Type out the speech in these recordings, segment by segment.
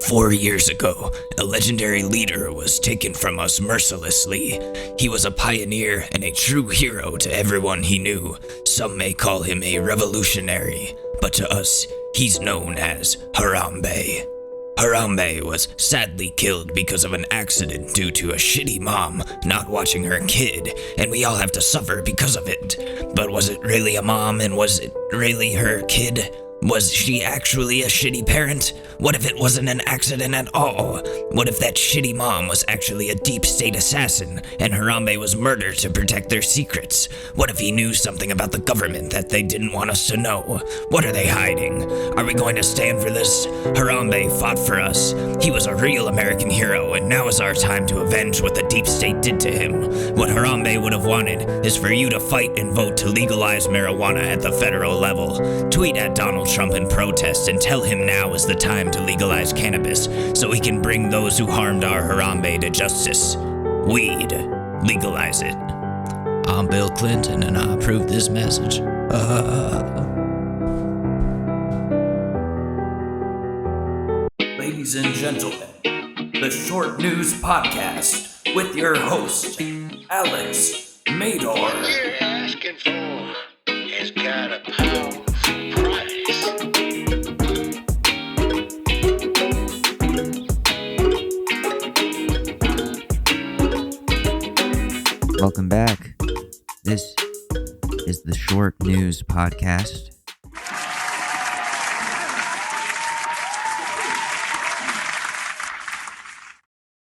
4 years ago, a legendary leader was taken from us mercilessly. He was a pioneer and a true hero to everyone he knew. Some may call him a revolutionary, but to us, he's known as Harambe. Harambe was sadly killed because of an accident due to a shitty mom not watching her kid, and we all have to suffer because of it. But was it really a mom, and was it really her kid? Was she actually a shitty parent? What if it wasn't an accident at all? What if that shitty mom was actually a deep state assassin and Harambe was murdered to protect their secrets? What if he knew something about the government that they didn't want us to know? What are they hiding? Are we going to stand for this? Harambe fought for us. He was a real American hero, and now is our time to avenge what the deep state did to him. What Harambe would have wanted is for you to fight and vote to legalize marijuana at the federal level. Tweet at Donald Trump in protest and tell him now is the time to legalize cannabis so we can bring those who harmed our Harambe to justice. Weed. Legalize it. I'm Bill Clinton and I approve this message. Ladies and gentlemen, the Short News Podcast with your host, Alex Mador. What you're asking for has got a powerful price. Welcome back. This is the Short News Podcast.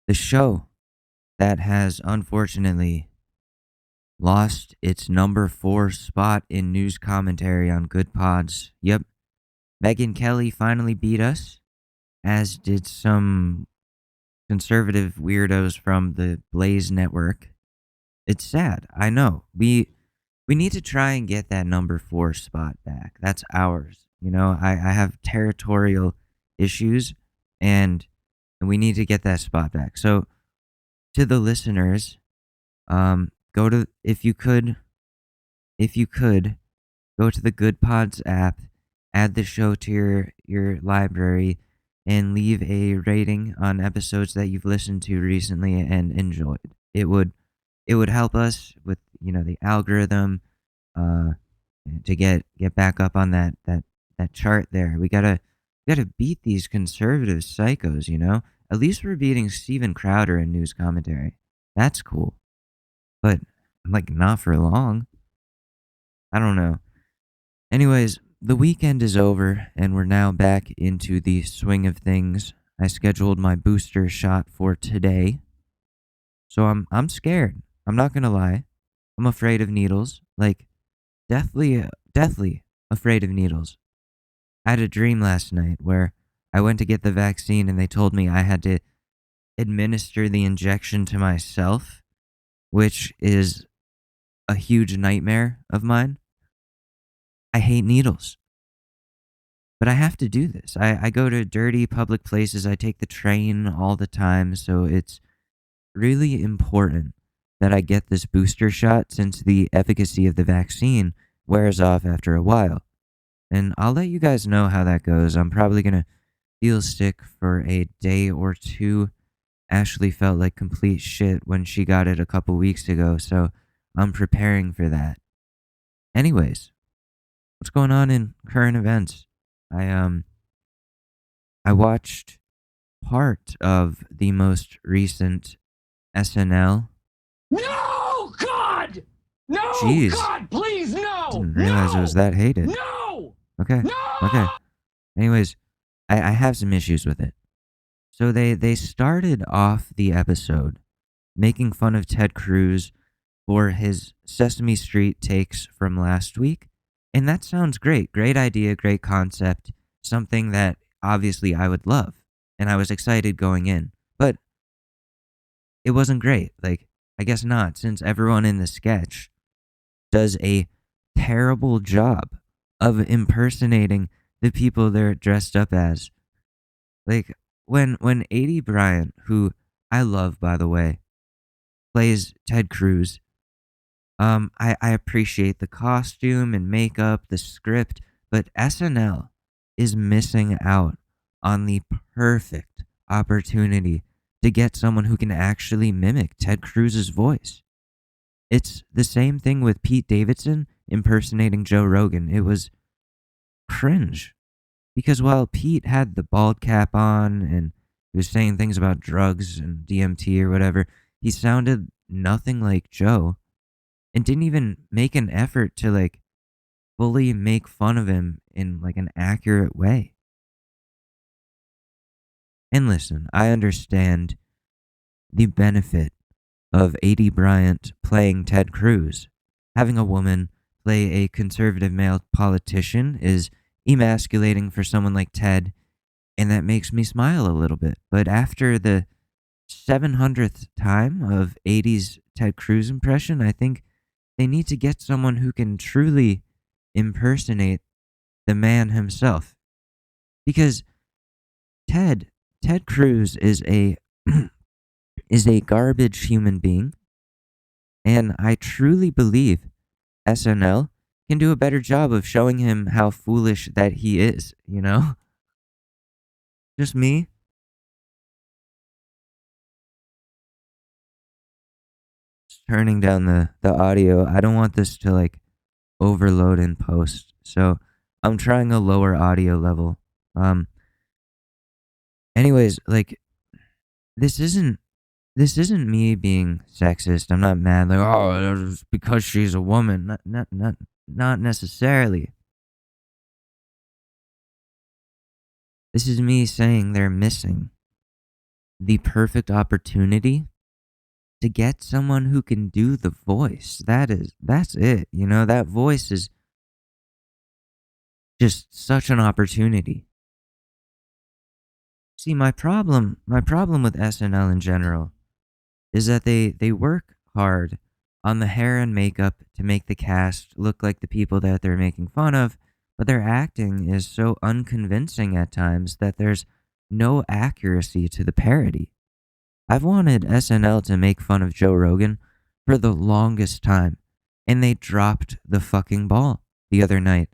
The show that has unfortunately lost its number 4 spot in news commentary on Good Pods. Yep, Megyn Kelly finally beat us, as did some conservative weirdos from the Blaze Network. It's sad, I know. We need to try and get that number 4 spot back. That's ours. You know, I have territorial issues, and we need to get that spot back. So, to the listeners, go to, if you could, go to the Good Pods app, add the show to your library, and leave a rating on episodes that you've listened to recently and enjoyed. It would help us with, the algorithm, to get back up on that chart there. We gotta beat these conservative psychos, At least we're beating Steven Crowder in news commentary. That's cool. But, not for long. I don't know. Anyways, the weekend is over, and we're now back into the swing of things. I scheduled my booster shot for today. So I'm scared. I'm not gonna lie. I'm afraid of needles. Deathly afraid of needles. I had a dream last night where I went to get the vaccine and they told me I had to administer the injection to myself, which is a huge nightmare of mine. I hate needles. But I have to do this. I go to dirty public places. I take the train all the time, so it's really important that I get this booster shot since the efficacy of the vaccine wears off after a while. And I'll let you guys know how that goes. I'm probably going to feel sick for a day or two. Ashley felt like complete shit when she got it a couple weeks ago, so I'm preparing for that. Anyways, what's going on in current events? I watched part of the most recent SNL. No, God! No, Jeez. God, please, no! Didn't realize it was that hated. No! Okay. No! Okay. Anyways, I have some issues with it. So they started off the episode making fun of Ted Cruz for his Sesame Street takes from last week. And that sounds great. Great idea, great concept. Something that obviously I would love. And I was excited going in. But it wasn't great. I guess not, since everyone in the sketch does a terrible job of impersonating the people they're dressed up as. When A.D. Bryant, who I love, by the way, plays Ted Cruz, I appreciate the costume and makeup, the script, but SNL is missing out on the perfect opportunity to get someone who can actually mimic Ted Cruz's voice. It's the same thing with Pete Davidson impersonating Joe Rogan. It was cringe. Because while Pete had the bald cap on and he was saying things about drugs and DMT or whatever, he sounded nothing like Joe and didn't even make an effort to like fully make fun of him in like an accurate way. And listen, I understand the benefit of A.D. Bryant playing Ted Cruz. Having a woman play a conservative male politician is emasculating for someone like Ted, and that makes me smile a little bit. But after the 700th time of 80's Ted Cruz impression, I think they need to get someone who can truly impersonate the man himself. Because Ted Cruz is a is a garbage human being, and I truly believe SNL can do a better job of showing him how foolish that he is, you know? Just me. Just turning down the audio. I don't want this to like overload in post. So I'm trying a lower audio level. Anyways, like this isn't me being sexist. I'm not mad like, oh, it's because she's a woman. Not necessarily. This is me saying they're missing the perfect opportunity to get someone who can do the voice. That's it. You know, that voice is just such an opportunity. See, my problem with SNL in general is that they work hard on the hair and makeup to make the cast look like the people that they're making fun of, but their acting is so unconvincing at times that there's no accuracy to the parody. I've wanted SNL to make fun of Joe Rogan for the longest time, and they dropped the fucking ball the other night.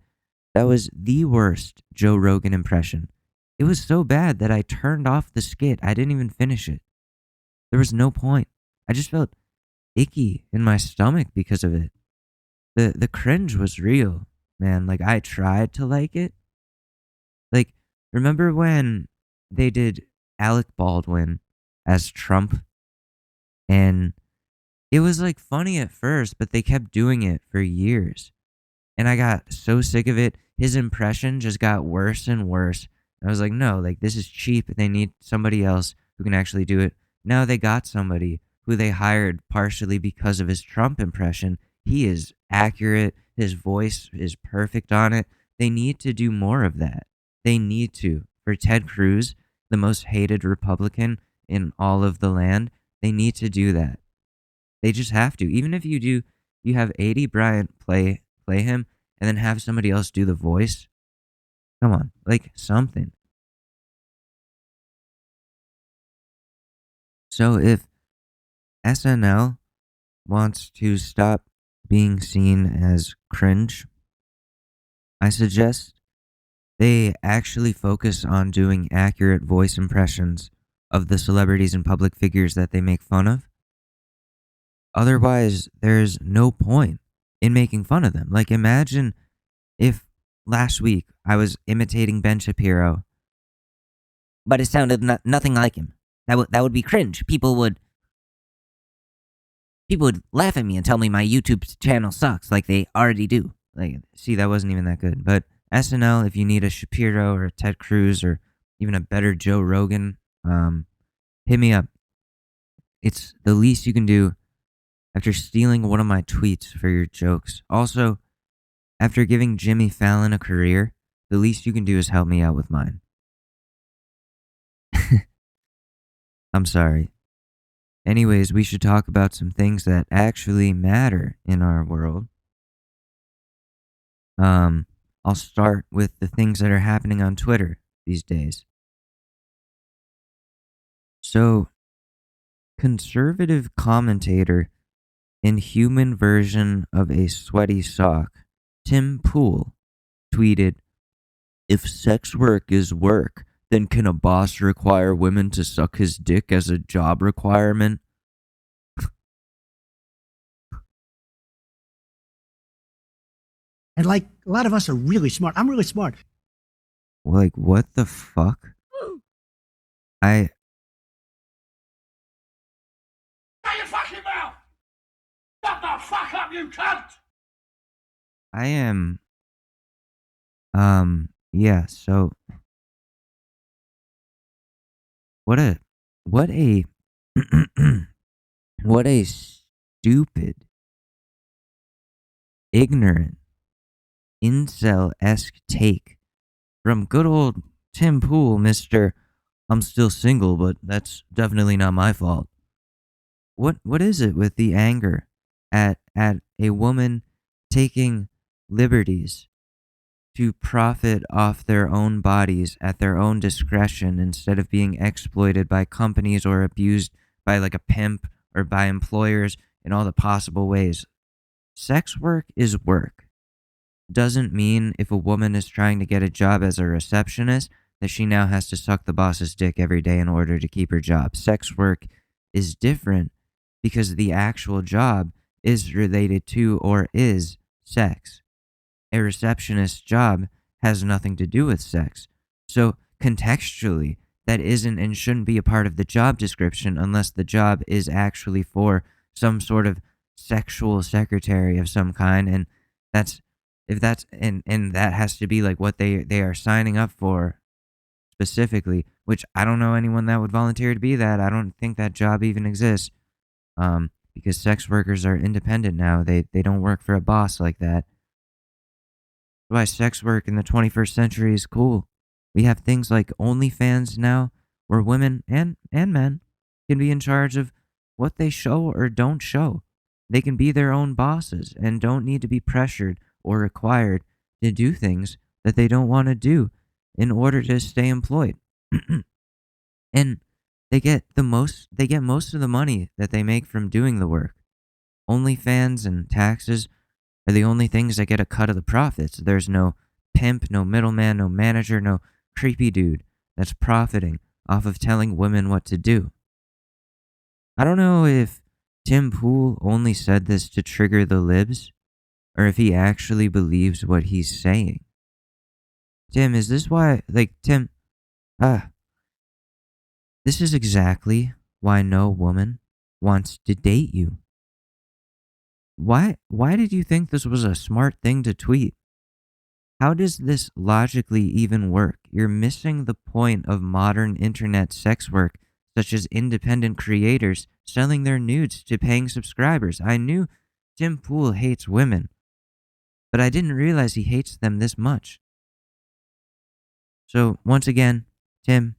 That was the worst Joe Rogan impression. It was so bad that I turned off the skit. I didn't even finish it. There was no point. I just felt icky in my stomach because of it. The cringe was real, man. Like, I tried to like it. Like, remember when they did Alec Baldwin as Trump? And it was like funny at first, but they kept doing it for years. And I got so sick of it. His impression just got worse and worse. I was like, no, like this is cheap. They need somebody else who can actually do it. Now they got somebody who they hired partially because of his Trump impression. He is accurate. His voice is perfect on it. They need to do more of that. They need to. For Ted Cruz, the most hated Republican in all of the land, they need to do that. They just have to. Even if you have A.D. Bryant play him and then have somebody else do the voice. Come on, like something. So if SNL wants to stop being seen as cringe, I suggest they actually focus on doing accurate voice impressions of the celebrities and public figures that they make fun of. Otherwise, there's no point in making fun of them. Like, imagine if last week I was imitating Ben Shapiro, but it sounded nothing like him. That would be cringe. People would laugh at me and tell me my YouTube channel sucks, like they already do. Like, see, that wasn't even that good. But SNL, if you need a Shapiro or a Ted Cruz or even a better Joe Rogan, hit me up. It's the least you can do after stealing one of my tweets for your jokes. Also, after giving Jimmy Fallon a career, the least you can do is help me out with mine. I'm sorry. Anyways, we should talk about some things that actually matter in our world. I'll start with the things that are happening on Twitter these days. So, conservative commentator and human version of a sweaty sock, Tim Pool, tweeted, "If sex work is work, then can a boss require women to suck his dick as a job requirement? And like a lot of us are really smart. I'm really smart. Like, what the fuck? Shut your fucking mouth! Shut the fuck up, you cunt! I am, yeah, so, what a, what a stupid, ignorant, incel-esque take from good old Tim Pool, Mr. I'm still single, but that's definitely not my fault. What is it with the anger at a woman taking liberties to profit off their own bodies at their own discretion instead of being exploited by companies or abused by like a pimp or by employers in all the possible ways? Sex work is work. Doesn't mean if a woman is trying to get a job as a receptionist that she now has to suck the boss's dick every day in order to keep her job. Sex work is different because the actual job is related to or is sex. A receptionist's job has nothing to do with sex. So contextually, that isn't and shouldn't be a part of the job description unless the job is actually for some sort of sexual secretary of some kind, and that has to be like what they are signing up for specifically, which I don't know anyone that would volunteer to be that. I don't think that job even exists. Because sex workers are independent now. They don't work for a boss like that. That's why sex work in the 21st century is cool. We have things like OnlyFans now, where women and men can be in charge of what they show or don't show. They can be their own bosses and don't need to be pressured or required to do things that they don't want to do in order to stay employed. And they get most of the money that they make from doing the work. OnlyFans and taxes are the only things that get a cut of the profits. There's no pimp, no middleman, no manager, no creepy dude that's profiting off of telling women what to do. I don't know if Tim Pool only said this to trigger the libs, or if he actually believes what he's saying. Tim, is this why, Tim, this is exactly why no woman wants to date you. Why did you think this was a smart thing to tweet? How does this logically even work? You're missing the point of modern internet sex work, such as independent creators selling their nudes to paying subscribers. I knew Tim Pool hates women, but I didn't realize he hates them this much. So, once again, Tim,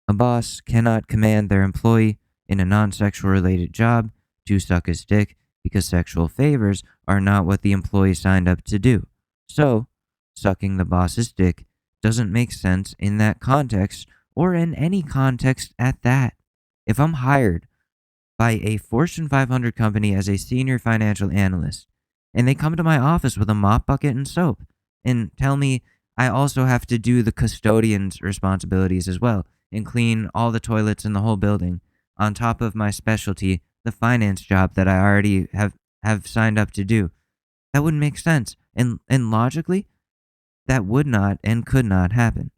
a boss cannot command their employee in a non-sexual related job to suck his dick because sexual favors are not what the employee signed up to do. So, sucking the boss's dick doesn't make sense in that context or in any context at that. If I'm hired by a Fortune 500 company as a senior financial analyst and they come to my office with a mop bucket and soap and tell me I also have to do the custodian's responsibilities as well and clean all the toilets in the whole building on top of my specialty, the finance job that I already have signed up to do. That wouldn't make sense. And logically, that would not and could not happen.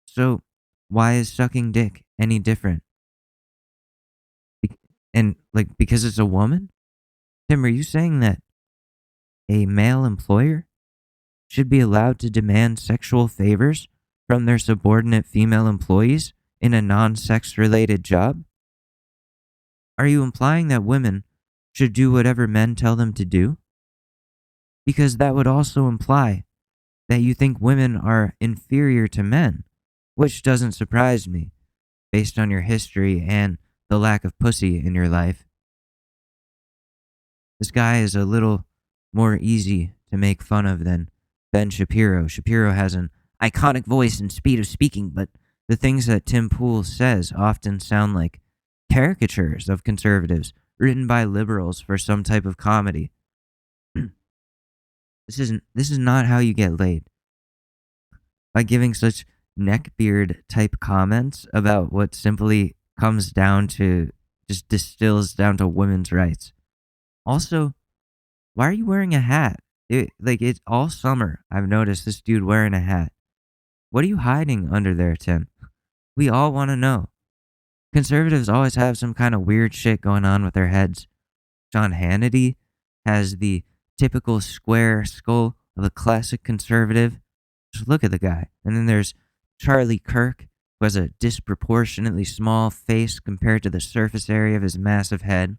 So why is sucking dick any different? Because it's a woman? Tim, are you saying that a male employer should be allowed to demand sexual favors from their subordinate female employees in a non-sex related job? Are you implying that women should do whatever men tell them to do? Because that would also imply that you think women are inferior to men, which doesn't surprise me based on your history and the lack of pussy in your life. This guy is a little more easy to make fun of than Ben Shapiro. Shapiro has an iconic voice and speed of speaking, but the things that Tim Pool says often sound like caricatures of conservatives written by liberals for some type of comedy. This is not how you get laid. By giving such neckbeard type comments about what simply comes down to, just distills down to women's rights. Also, why are you wearing a hat? It's all summer. I've noticed this dude wearing a hat. What are you hiding under there, Tim? We all want to know. Conservatives always have some kind of weird shit going on with their heads. Sean Hannity has the typical square skull of a classic conservative. Just look at the guy. And then there's Charlie Kirk, who has a disproportionately small face compared to the surface area of his massive head.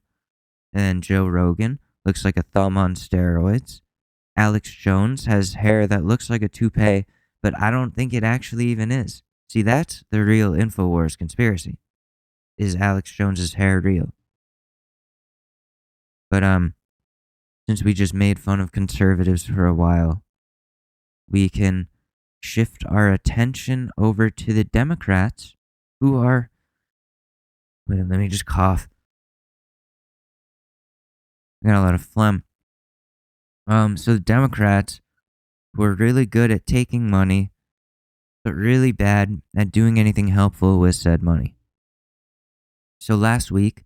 And then Joe Rogan looks like a thumb on steroids. Alex Jones has hair that looks like a toupee, but I don't think it actually even is. See, that's the real InfoWars conspiracy. Is Alex Jones's hair real? But since we just made fun of conservatives for a while, we can shift our attention over to the Democrats, who are... Wait, let me just cough. I got a lot of phlegm. So the Democrats were really good at taking money, but really bad at doing anything helpful with said money. So last week,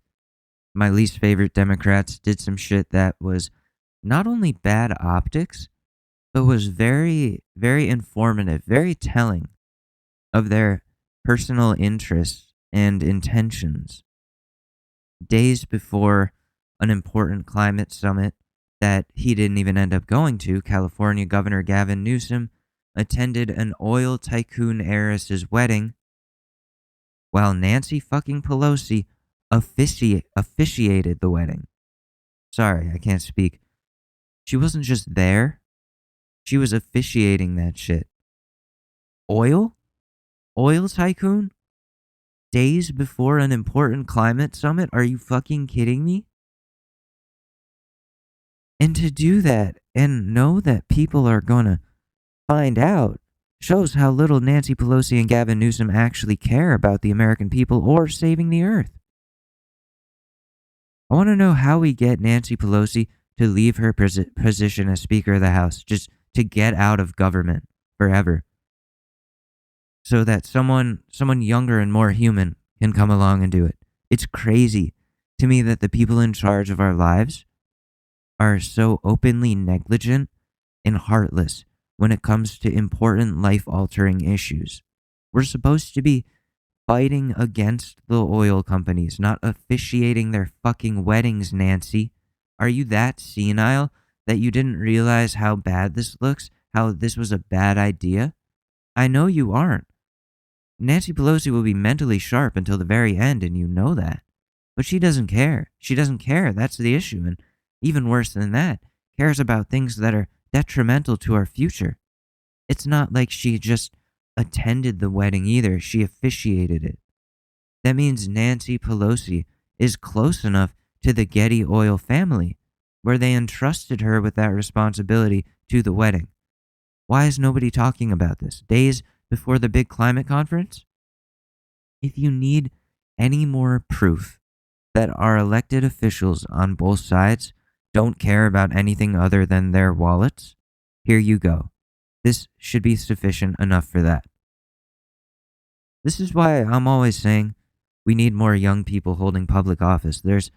my least favorite Democrats did some shit that was not only bad optics, but was very, very informative, very telling of their personal interests and intentions. Days before an important climate summit that he didn't even end up going to, California Governor Gavin Newsom attended an oil tycoon heiress's wedding, while Nancy fucking Pelosi officiated the wedding. Sorry, I can't speak. She wasn't just there. She was officiating that shit. Oil? Oil tycoon? Days before an important climate summit? Are you fucking kidding me? And to do that and know that people are gonna find out shows how little Nancy Pelosi and Gavin Newsom actually care about the American people or saving the earth. I want to know how we get Nancy Pelosi to leave her position as Speaker of the House, just to get out of government forever, so that someone younger and more human can come along and do it. It's crazy to me that the people in charge of our lives are so openly negligent and heartless when it comes to important life-altering issues. We're supposed to be fighting against the oil companies, not officiating their fucking weddings, Nancy. Are you that senile that you didn't realize how bad this looks, how this was a bad idea? I know you aren't. Nancy Pelosi will be mentally sharp until the very end, and you know that. But she doesn't care. She doesn't care. That's the issue. And even worse than that, cares about things that are detrimental to our future. It's not like she just attended the wedding either. She officiated it. That means Nancy Pelosi is close enough to the Getty Oil family, where they entrusted her with that responsibility to the wedding. Why is nobody talking about this? Days before the big climate conference? If you need any more proof that our elected officials on both sides don't care about anything other than their wallets, here you go. This should be sufficient enough for that. This is why I'm always saying we need more young people holding public office. There's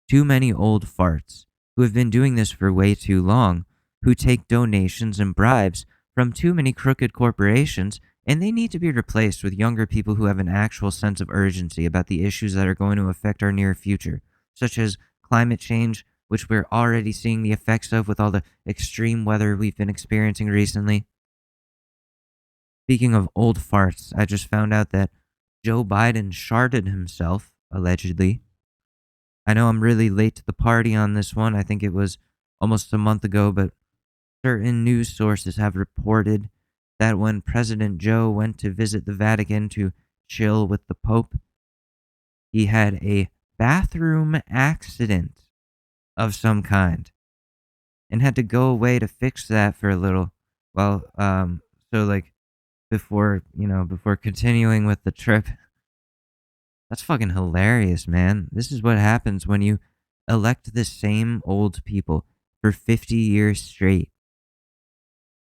too many old farts who have been doing this for way too long, who take donations and bribes from too many crooked corporations, and they need to be replaced with younger people who have an actual sense of urgency about the issues that are going to affect our near future, such as climate change, which we're already seeing the effects of with all the extreme weather we've been experiencing recently. Speaking of old farts, I just found out that Joe Biden sharted himself, allegedly. I know I'm really late to the party on this one. I think it was almost a month ago, but certain news sources have reported that when President Joe went to visit the Vatican to chill with the Pope, he had a bathroom accident of some kind and had to go away to fix that for a little before continuing with the trip. That's fucking hilarious, man. This is what happens when you elect the same old people for 50 years straight.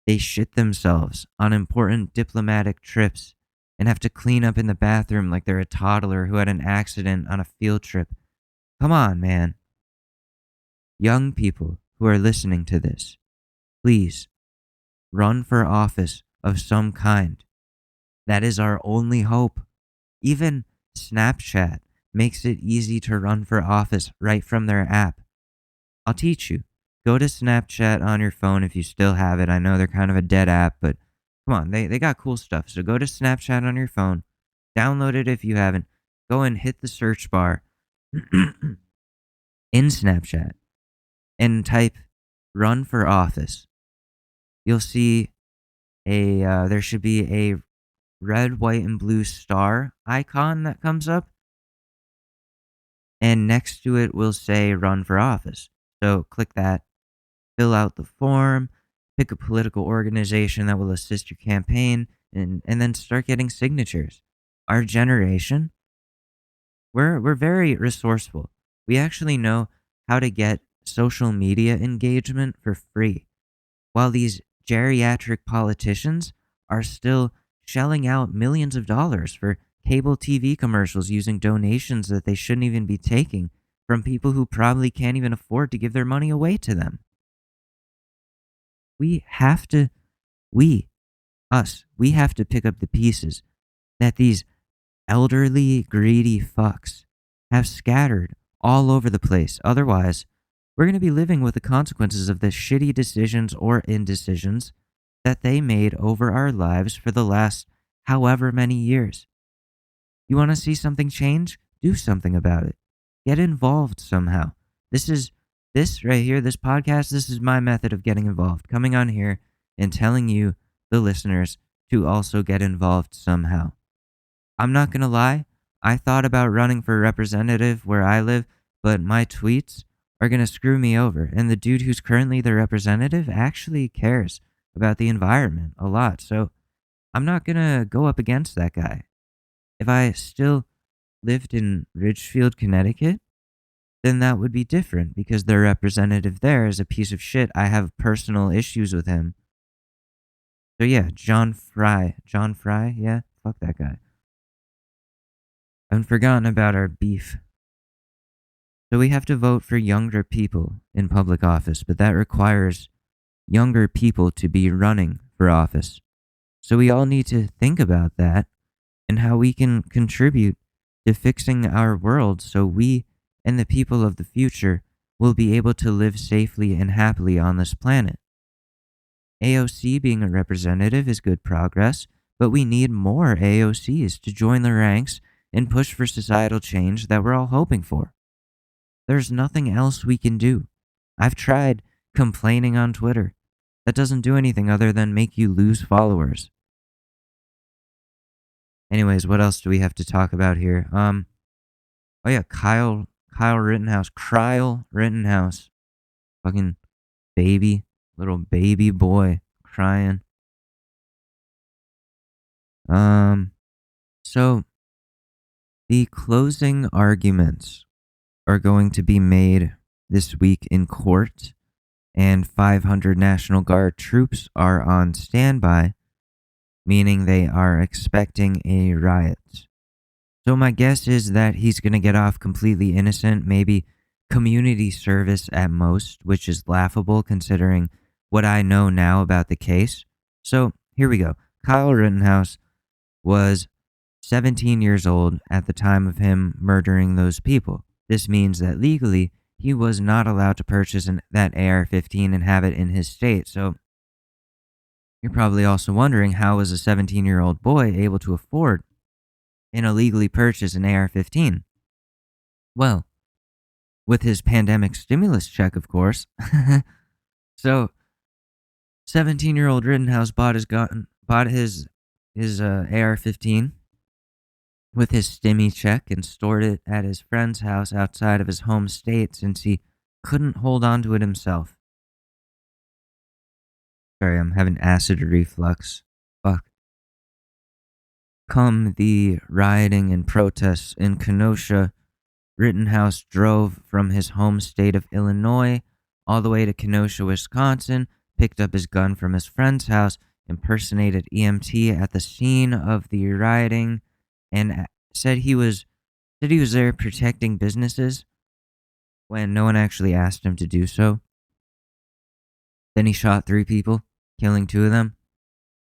They shit themselves on important diplomatic trips and have to clean up in the bathroom like they're a toddler who had an accident on a field trip. Come on, man. Young people who are listening to this, please run for office of some kind. That is our only hope. Even Snapchat makes it easy to run for office right from their app. I'll teach you. Go to Snapchat on your phone if you still have it. I know they're kind of a dead app, but come on, they got cool stuff. So go to Snapchat on your phone. Download it if you haven't. Go and hit the search bar in Snapchat and type run for office. You'll see there should be a red, white, and blue star icon that comes up. And next to it will say run for office. So click that, fill out the form, pick a political organization that will assist your campaign, and then start getting signatures. Our generation, we're very resourceful. We actually know how to get social media engagement for free, while these geriatric politicians are still shelling out millions of dollars for cable TV commercials using donations that they shouldn't even be taking from people who probably can't even afford to give their money away to them. We have to pick up the pieces that these elderly, greedy fucks have scattered all over the place. Otherwise, we're going to be living with the consequences of the shitty decisions or indecisions that they made over our lives for the last however many years. You want to see something change? Do something about it. Get involved somehow. This right here, this podcast, this is my method of getting involved. Coming on here and telling you, the listeners, to also get involved somehow. I'm not going to lie. I thought about running for representative where I live, but my tweets are going to screw me over. And the dude who's currently the representative actually cares about the environment a lot. So I'm not going to go up against that guy. If I still lived in Ridgefield, Connecticut, then that would be different because their representative there is a piece of shit. I have personal issues with him. So yeah, John Fry, yeah, fuck that guy. I haven't forgotten about our beef. So we have to vote for younger people in public office, but that requires younger people to be running for office. So we all need to think about that and how we can contribute to fixing our world so we and the people of the future will be able to live safely and happily on this planet. AOC being a representative is good progress, but we need more AOCs to join the ranks and push for societal change that we're all hoping for. There's nothing else we can do. I've tried complaining on Twitter. That doesn't do anything other than make you lose followers. Anyways, what else do we have to talk about here? Oh yeah, Kyle Rittenhouse. Fucking little baby boy crying. So the closing arguments are going to be made this week in court, and 500 National Guard troops are on standby, meaning they are expecting a riot. So my guess is that he's going to get off completely innocent, maybe community service at most, which is laughable considering what I know now about the case. So here we go. Kyle Rittenhouse was 17 years old at the time of him murdering those people. This means that legally, he was not allowed to purchase that AR-15 and have it in his state. So you're probably also wondering, how was a 17-year-old boy able to afford and illegally purchase an AR-15? Well, with his pandemic stimulus check, of course. So 17-year-old Rittenhouse bought his AR-15 with his stimmy check and stored it at his friend's house outside of his home state since he couldn't hold on to it himself. Sorry, I'm having acid reflux. Fuck. Come the rioting and protests in Kenosha, Rittenhouse drove from his home state of Illinois all the way to Kenosha, Wisconsin, picked up his gun from his friend's house, impersonated EMT at the scene of the rioting and said he was there protecting businesses when no one actually asked him to do so. Then he shot 3 people, killing 2 of them.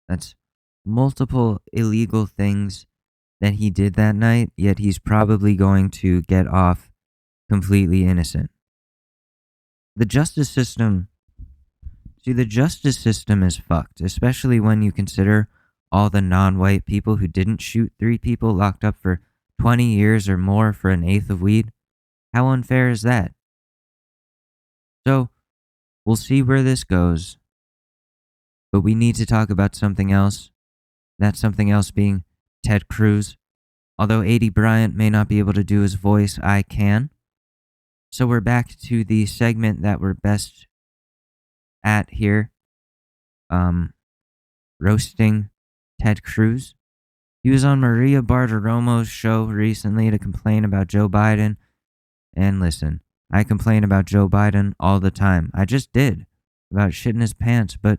That's multiple illegal things that he did that night, yet he's probably going to get off completely innocent. The justice system is fucked, especially when you consider all the non-white people who didn't shoot 3 people locked up for 20 years or more for an eighth of weed. How unfair is that? So, we'll see where this goes. But we need to talk about something else. That something else being Ted Cruz. Although A.D. Bryant may not be able to do his voice, I can. So we're back to the segment that we're best at here. Roasting Ted Cruz. He was on Maria Bartiromo's show recently to complain about Joe Biden. And listen, I complain about Joe Biden all the time. I just did. About shitting his pants. But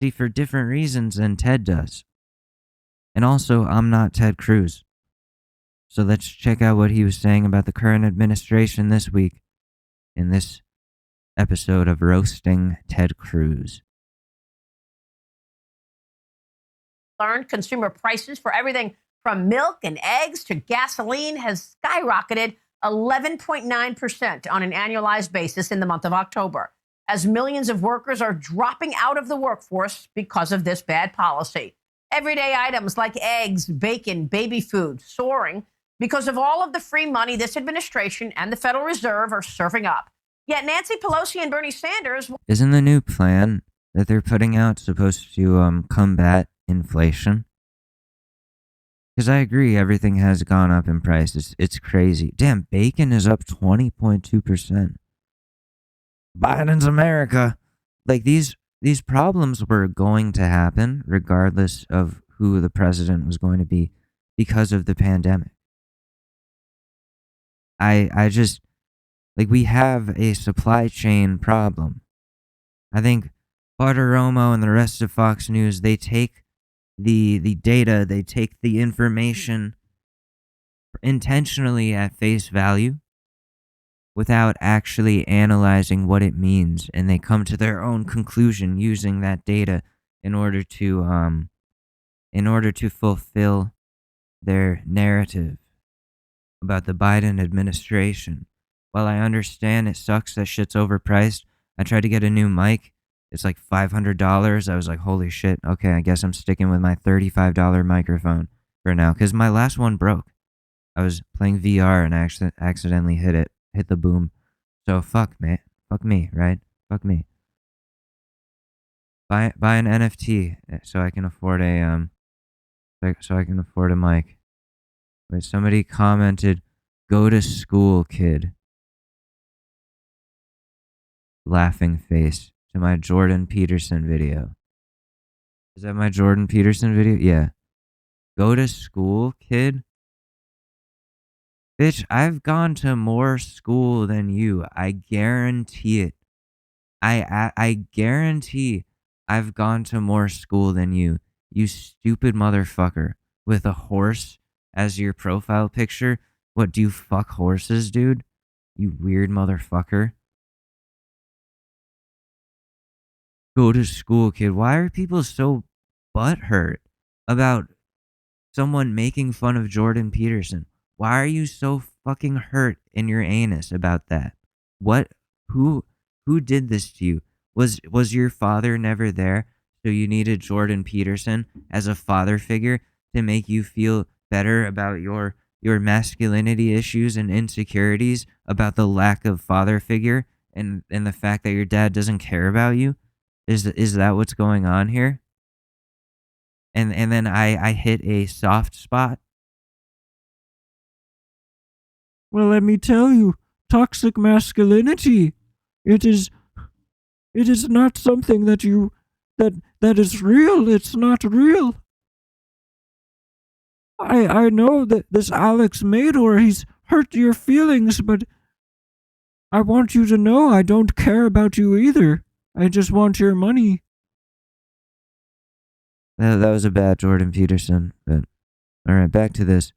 see, for different reasons than Ted does. And also, I'm not Ted Cruz. So let's check out what he was saying about the current administration this week in this episode of Roasting Ted Cruz. Learned consumer prices for everything from milk and eggs to gasoline has skyrocketed 11.9% on an annualized basis in the month of October, as millions of workers are dropping out of the workforce because of this bad policy. Everyday items like eggs, bacon, baby food soaring because of all of the free money this administration and the Federal Reserve are serving up. Yet Nancy Pelosi and Bernie Sanders... Isn't the new plan that they're putting out supposed to combat inflation? Because I agree, everything has gone up in price. It's crazy. Damn, bacon is up 20.2%. Biden's America. Like, these problems were going to happen regardless of who the president was going to be because of the pandemic. I just, like, we have a supply chain problem. I think Bartiromo and the rest of Fox News, they take the data, they take the information intentionally at face value without actually analyzing what it means, and they come to their own conclusion using that data in order to fulfill their narrative about the Biden administration. While I understand it sucks that shit's overpriced, I tried to get a new mic. It's like $500. I was like, holy shit. Okay, I guess I'm sticking with my $35 microphone for now, because my last one broke. I was playing VR and I accidentally hit the boom. So fuck, man. Fuck me, right? Fuck me. Buy an NFT so I can afford a mic. Wait, somebody commented, "Go to school, kid." Laughing face to my Jordan Peterson video. Is that my Jordan Peterson video? Yeah. Go to school, kid? Bitch, I've gone to more school than you. I guarantee it. I guarantee I've gone to more school than you. You stupid motherfucker. With a horse as your profile picture. What, do you fuck horses, dude? You weird motherfucker. Go to school, kid. Why are people so butthurt about someone making fun of Jordan Peterson? Why are you so fucking hurt in your anus about that? What? Who did this to you? Was your father never there, so you needed Jordan Peterson as a father figure to make you feel better about your masculinity issues and insecurities about the lack of father figure and the fact that your dad doesn't care about you? Is that what's going on here? And then I hit a soft spot. Well, let me tell you, toxic masculinity, it is not something that is real. It's not real. I know that this Alex Mador, he's hurt your feelings, but I want you to know I don't care about you either. I just want your money. That was a bad Jordan Peterson, but all right, back to this.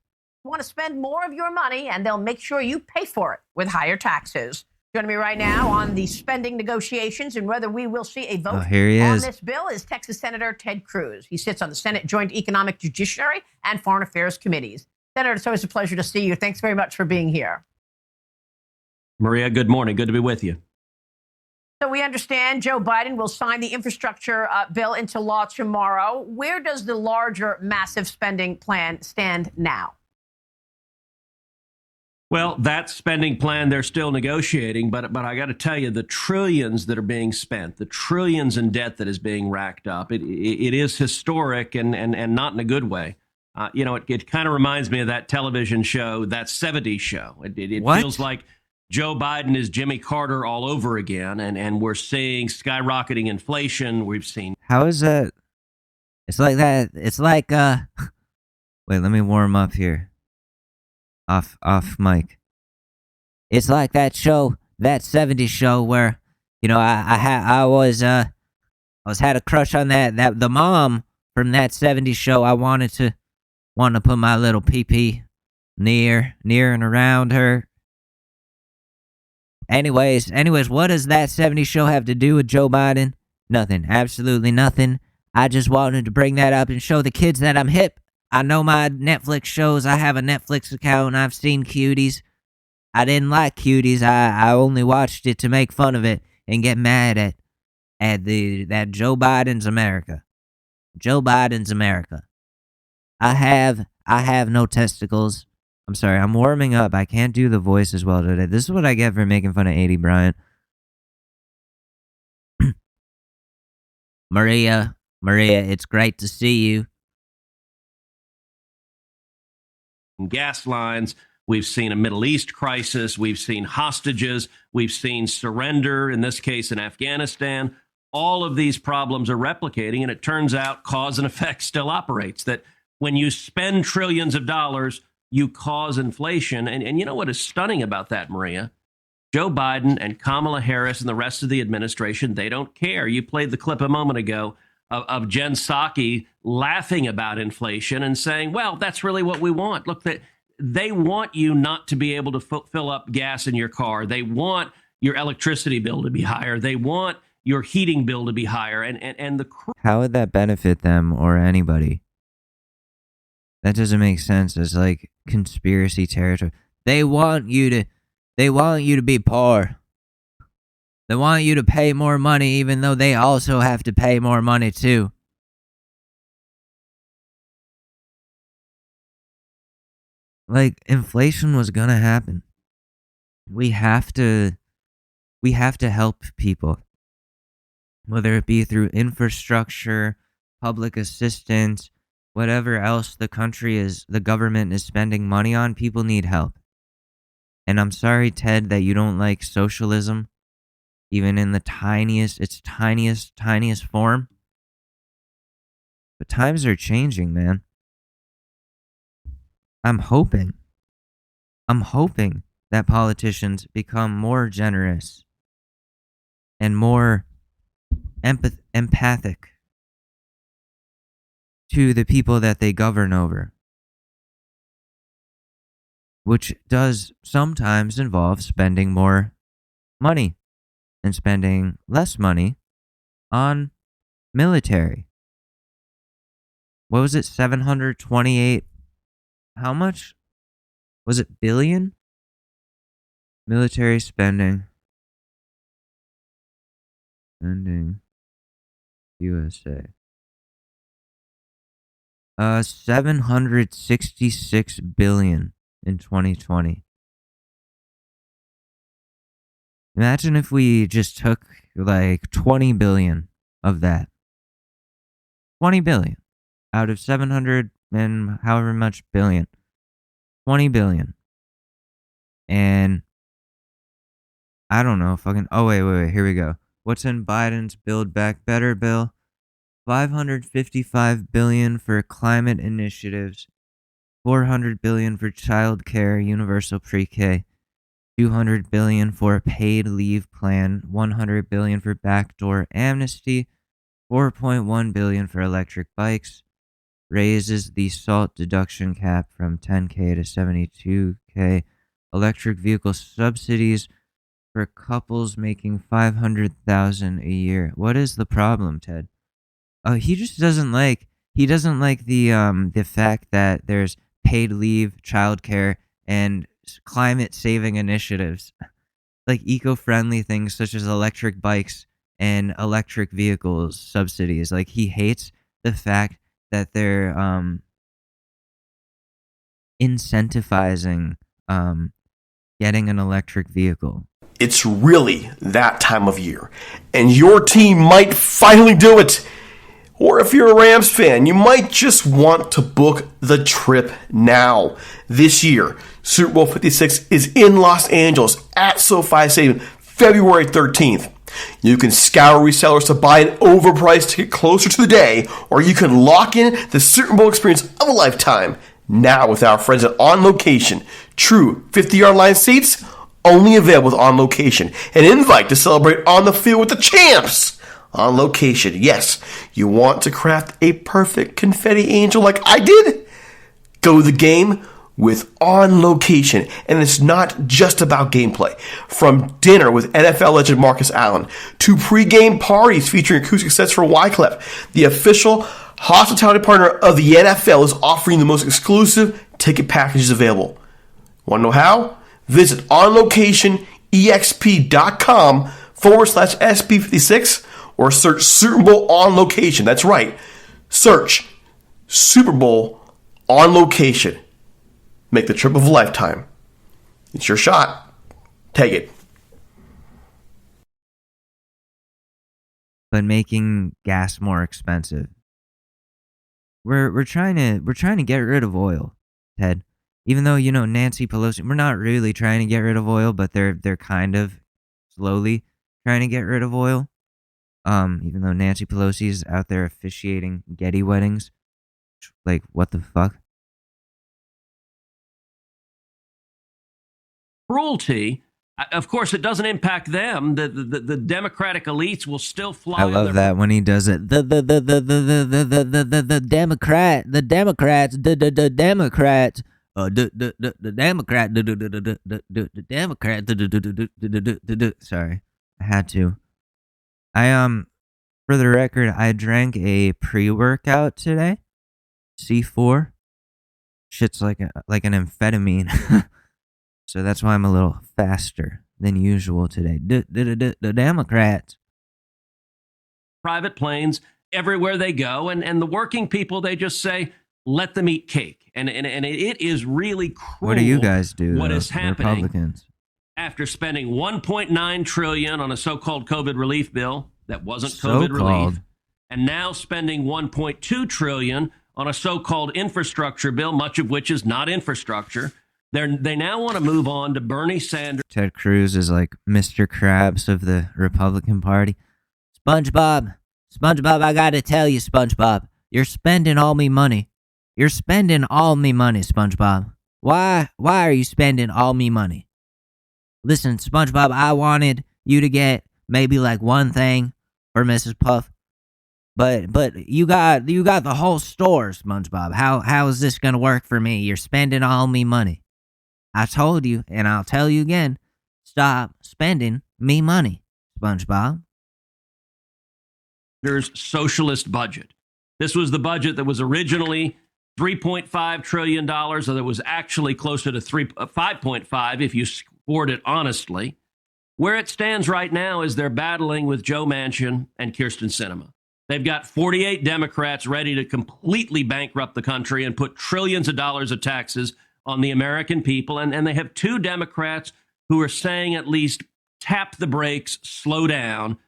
Want to spend more of your money, and they'll make sure you pay for it with higher taxes. Joining me right now on the spending negotiations and whether we will see a vote Here he on is. this bill is Texas Senator Ted Cruz. He sits on the Senate Joint Economic, Judiciary, and Foreign Affairs Committees. Senator, it's always a pleasure to see you. Thanks very much for being here. Maria, good morning. Good to be with you. So we understand Joe Biden will sign the infrastructure bill into law tomorrow. Where does the larger, massive spending plan stand now? Well, that spending plan, they're still negotiating, but I got to tell you, the trillions that are being spent, the trillions in debt that is being racked up, it is historic and not in a good way. It kind of reminds me of that television show, that 70s show. It feels like Joe Biden is Jimmy Carter all over again, and we're seeing skyrocketing inflation. We've seen. How is that? It's like that. It's like wait, let me warm up here. Off mic. It's like that show, that 70s show where, I was had a crush on that the mom from that 70s show. I wanted to put my little pee-pee near and around her. Anyways, what does that 70s show have to do with Joe Biden? Nothing. Absolutely nothing. I just wanted to bring that up and show the kids that I'm hip. I know my Netflix shows. I have a Netflix account and I've seen Cuties. I didn't like Cuties. I only watched it to make fun of it and get mad at that Joe Biden's America. Joe Biden's America. I have no testicles. I'm sorry, I'm warming up. I can't do the voice as well today. This is what I get for making fun of 80 Bryant. Maria, it's great to see you. Gas lines. We've seen a Middle East crisis. We've seen hostages. We've seen surrender, in this case in Afghanistan. All of these problems are replicating, and it turns out cause and effect still operates. That when you spend trillions of dollars, you cause inflation. And you know what is stunning about that, Maria? Joe Biden and Kamala Harris and the rest of the administration, they don't care. You played the clip a moment ago of Jen Psaki laughing about inflation and saying, well, that's really what we want. Look, they want you not to be able to fill up gas in your car. They want your electricity bill to be higher. They want your heating bill to be higher. How would that benefit them or anybody? That doesn't make sense. It's like conspiracy territory. They want you to be poor. They want you to pay more money, even though they also have to pay more money too. Like, inflation was gonna happen. We have to help people. Whether it be through infrastructure, public assistance, whatever else the government is spending money on, people need help. And I'm sorry, Ted, that you don't like socialism, even in its tiniest form. But times are changing, man. I'm hoping that politicians become more generous and more empathic to the people that they govern over, which does sometimes involve spending more money and spending less money on military. What was it? 728. How much was it? Billion? Military spending. USA. 766 billion in 2020. Imagine if we just took like 20 billion of that. 20 billion out of 700 and however much billion. 20 billion. And I don't know, oh wait, here we go. What's in Biden's Build Back Better bill? $555 billion for climate initiatives, $400 billion for child care, universal pre-K, $200 billion for a paid leave plan, $100 billion for backdoor amnesty, $4.1 billion for electric bikes, raises the SALT deduction cap from $10K to $72K, electric vehicle subsidies for couples making $500,000 a year. What is the problem, Ted? Oh, he just doesn't like the fact that there's paid leave, childcare, and climate saving initiatives, like eco-friendly things such as electric bikes and electric vehicles subsidies. Like, he hates the fact that they're incentivizing getting an electric vehicle. It's really that time of year, and your team might finally do it. Or if you're a Rams fan, you might just want to book the trip now. This year, Super Bowl 56 is in Los Angeles at SoFi Stadium, February 13th. You can scour resellers to buy an overpriced ticket closer to the day, or you can lock in the Super Bowl experience of a lifetime now with our friends at On Location. True 50-yard line seats, only available with On Location. An invite to celebrate on the field with the champs. On Location, yes, you want to craft a perfect confetti angel like I did? Go to the game with On Location, and it's not just about gameplay. From dinner with NFL legend Marcus Allen to pre-game parties featuring acoustic sets for Wyclef, the official hospitality partner of the NFL is offering the most exclusive ticket packages available. Want to know how? Visit onlocationexp.com/SP56 or search Super Bowl On Location. That's right. Search Super Bowl On Location. Make the trip of a lifetime. It's your shot. Take it. But making gas more expensive. We're trying to get rid of oil, Ted. Even though, Nancy Pelosi, we're not really trying to get rid of oil, but they're kind of slowly trying to get rid of oil. Even though Nancy Pelosi is out there officiating Getty weddings. Like, what the fuck? Cruelty, of course, it doesn't impact them. The Democratic elites will still fly. I love that when he does it. The Democrats, sorry, I had to. For the record, I drank a pre-workout today. C4. Shit's like an amphetamine. So that's why I'm a little faster than usual today. The Democrats. Private planes everywhere they go, and the working people, they just say, let them eat cake. And it is really cruel. What do you guys do? What is happening Republicans? After spending $1.9 trillion on a so-called COVID relief bill that wasn't COVID relief, and now spending $1.2 trillion on a so-called infrastructure bill, much of which is not infrastructure. They now want to move on to Bernie Sanders. Ted Cruz is like Mr. Krabs of the Republican Party. SpongeBob, I gotta tell you, SpongeBob, you're spending all me money. You're spending all me money, SpongeBob. Why are you spending all me money? Listen, SpongeBob, I wanted you to get maybe like one thing for Mrs. Puff, but you got the whole store, SpongeBob. How is this gonna work for me? You're spending all me money. I told you, and I'll tell you again, stop spending me money, SpongeBob. There's socialist budget. This was the budget that was originally $3.5 trillion, or that was actually closer to 5.5 if you scored it honestly. Where it stands right now is they're battling with Joe Manchin and Kyrsten Sinema. They've got 48 Democrats ready to completely bankrupt the country and put trillions of dollars of taxes on the American people. And they have two Democrats who are saying at least tap the brakes, slow down.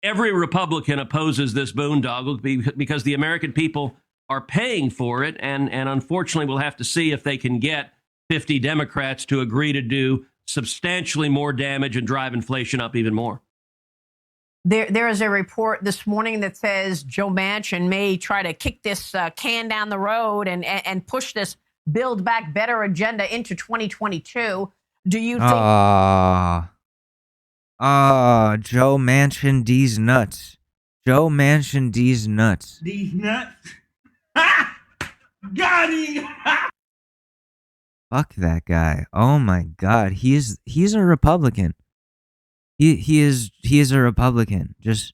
Every Republican opposes this boondoggle because the American people are paying for it. And unfortunately, we'll have to see if they can get 50 Democrats to agree to do substantially more damage and drive inflation up even more. There is a report this morning that says Joe Manchin may try to kick this can down the road and push this Build Back Better agenda into 2022. Do you think... Joe Manchin D's nuts. Joe Manchin D's nuts. These nuts. Ha! Got him! Fuck that guy. Oh my god. He's a Republican. He is a Republican. Just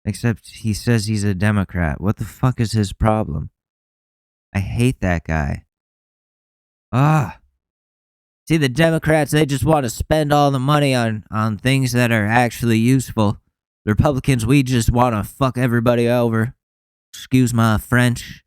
except he says he's a Democrat. What the fuck is his problem? I hate that guy. Ah. See, the Democrats, they just want to spend all the money on things that are actually useful. The Republicans, we just want to fuck everybody over. Excuse my French.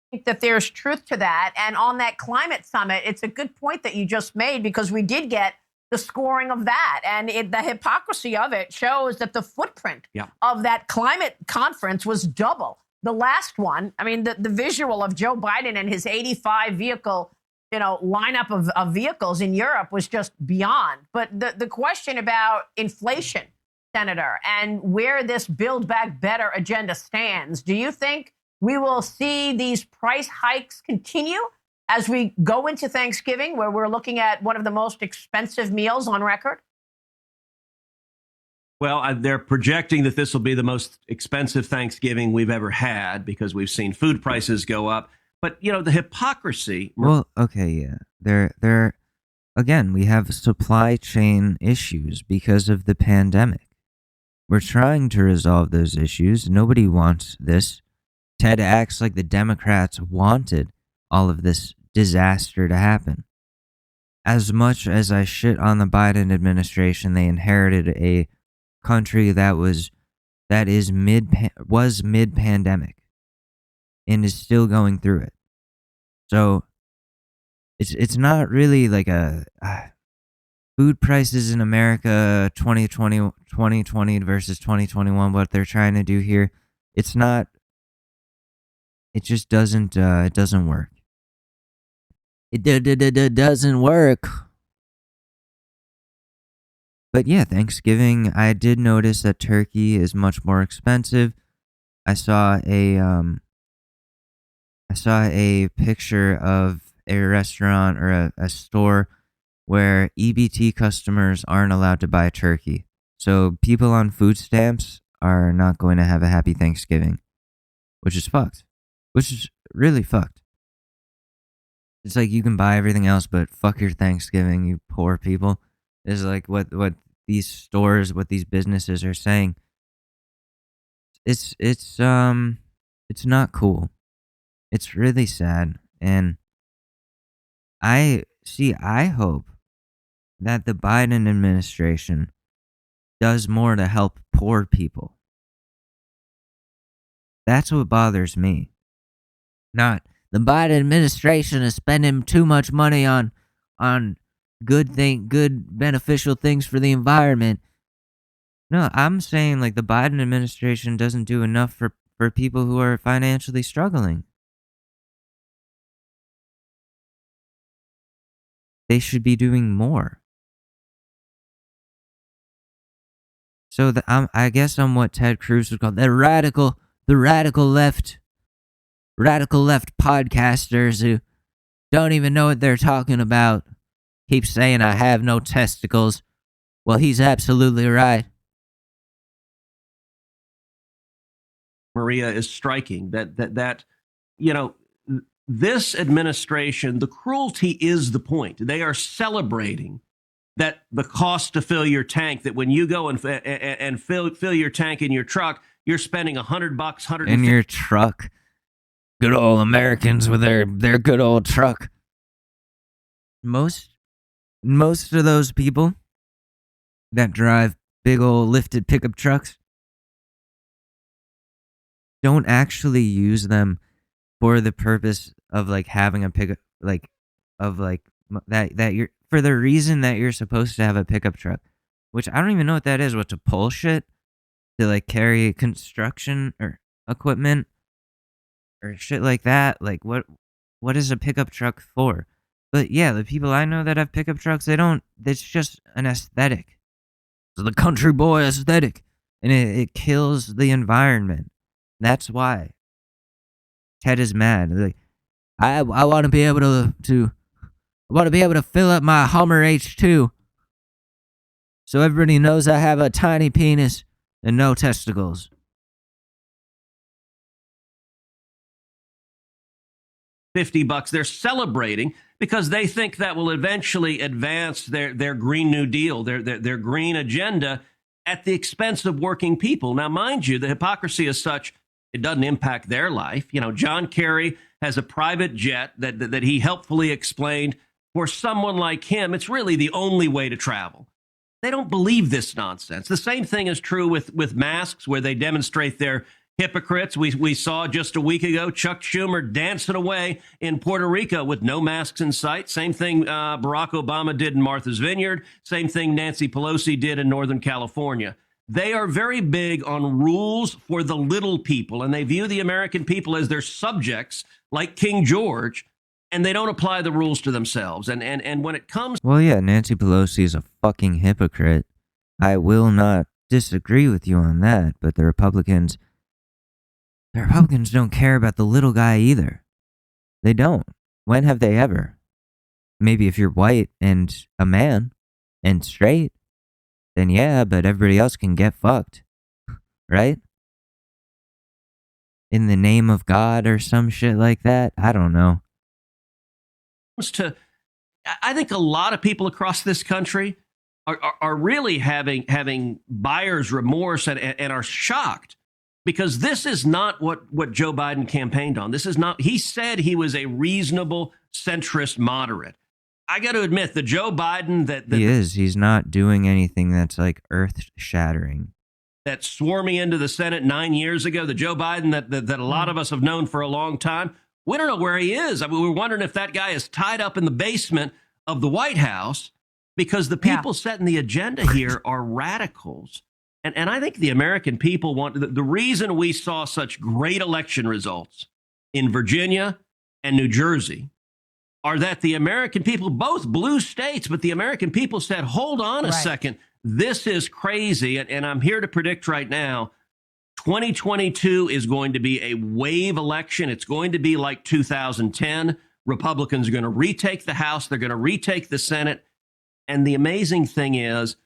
I think that there's truth to that. And on that climate summit, it's a good point that you just made, because we did get the scoring of that. And the hypocrisy of it shows that the footprint of that climate conference was double the last one. I mean, the visual of Joe Biden and his 85 vehicle lineup of vehicles in Europe was just beyond. But the question about inflation, Senator, and where this Build Back Better agenda stands, do you think we will see these price hikes continue as we go into Thanksgiving, where we're looking at one of the most expensive meals on record? Well, they're projecting that this will be the most expensive Thanksgiving we've ever had, because we've seen food prices go up. But, the hypocrisy. Well, okay, yeah. There again, we have supply chain issues because of the pandemic. We're trying to resolve those issues. Nobody wants this. Ted acts like the Democrats wanted all of this disaster to happen. As much as I shit on the Biden administration, they inherited a country that was mid-pandemic and is still going through it. So it's not really like a food prices in America 2020 versus 2021, what they're trying to do here. It's not. It just doesn't. It doesn't work. It doesn't work. But yeah, Thanksgiving, I did notice that turkey is much more expensive. I saw a picture of a restaurant or a store where EBT customers aren't allowed to buy turkey. So people on food stamps are not going to have a happy Thanksgiving, which is fucked. Which is really fucked. It's like you can buy everything else, but fuck your Thanksgiving, you poor people. Is like what these stores, what these businesses are saying. It's not cool. It's really sad. And I hope that the Biden administration does more to help poor people. That's what bothers me. Not the Biden administration is spending too much money on good beneficial things for the environment. No, I'm saying like the Biden administration doesn't do enough for people who are financially struggling. They should be doing more. So I guess I'm what Ted Cruz would call the radical left podcasters who don't even know what they're talking about. Keep saying I have no testicles. Well, he's absolutely right. Maria, is striking that this administration, the cruelty is the point. They are celebrating that the cost to fill your tank, that when you go and fill your tank in your truck, you're spending $100, $150 in your truck. Good old Americans with their good old truck. Most of those people that drive big old lifted pickup trucks don't actually use them for the purpose of like having a pickup, that you're for the reason that you're supposed to have a pickup truck, which I don't even know what that is. What, to pull shit, to like carry construction or equipment or shit like that. Like what is a pickup truck for? But yeah, the people I know that have pickup trucks, it's just an aesthetic. It's the country boy aesthetic, and it kills the environment. That's why Ted is mad. Like, I want to be able to fill up my Hummer H2, so everybody knows I have a tiny penis and no testicles. $50. They're celebrating because they think that will eventually advance their Green New Deal, their green agenda at the expense of working people. Now, mind you, the hypocrisy is such, it doesn't impact their life. You know, John Kerry has a private jet that he helpfully explained for someone like him, it's really the only way to travel. They don't believe this nonsense. The same thing is true with masks, where they demonstrate their hypocrites. We saw just a week ago Chuck Schumer dancing away in Puerto Rico with no masks in sight. Same thing Barack Obama did in Martha's Vineyard. Same thing Nancy Pelosi did in Northern California. They are very big on rules for the little people, and they view the American people as their subjects, like King George, and they don't apply the rules to themselves. And when it comes... Well, yeah, Nancy Pelosi is a fucking hypocrite. I will not disagree with you on that, but the Republicans don't care about the little guy either. They don't. When have they ever? Maybe if you're white and a man and straight, then yeah, but everybody else can get fucked. Right? In the name of God or some shit like that? I don't know. I think a lot of people across this country are really having buyer's remorse and are shocked. Because this is not what Joe Biden campaigned on. This is not, he said he was a reasonable centrist moderate. I got to admit, the Joe Biden he's not doing anything that's like earth shattering. That swore me into the Senate 9 years ago, the Joe Biden that a lot of us have known for a long time, we don't know where he is. I mean, we're wondering if that guy is tied up in the basement of the White House, because the people setting the agenda here are radicals. And I think the American people want, the reason we saw such great election results in Virginia and New Jersey are that the American people, both blue states, but the American people said, hold on a second, this is crazy. And I'm here to predict right now, 2022 is going to be a wave election. It's going to be like 2010. Republicans are going to retake the House. They're going to retake the Senate. And the amazing thing is,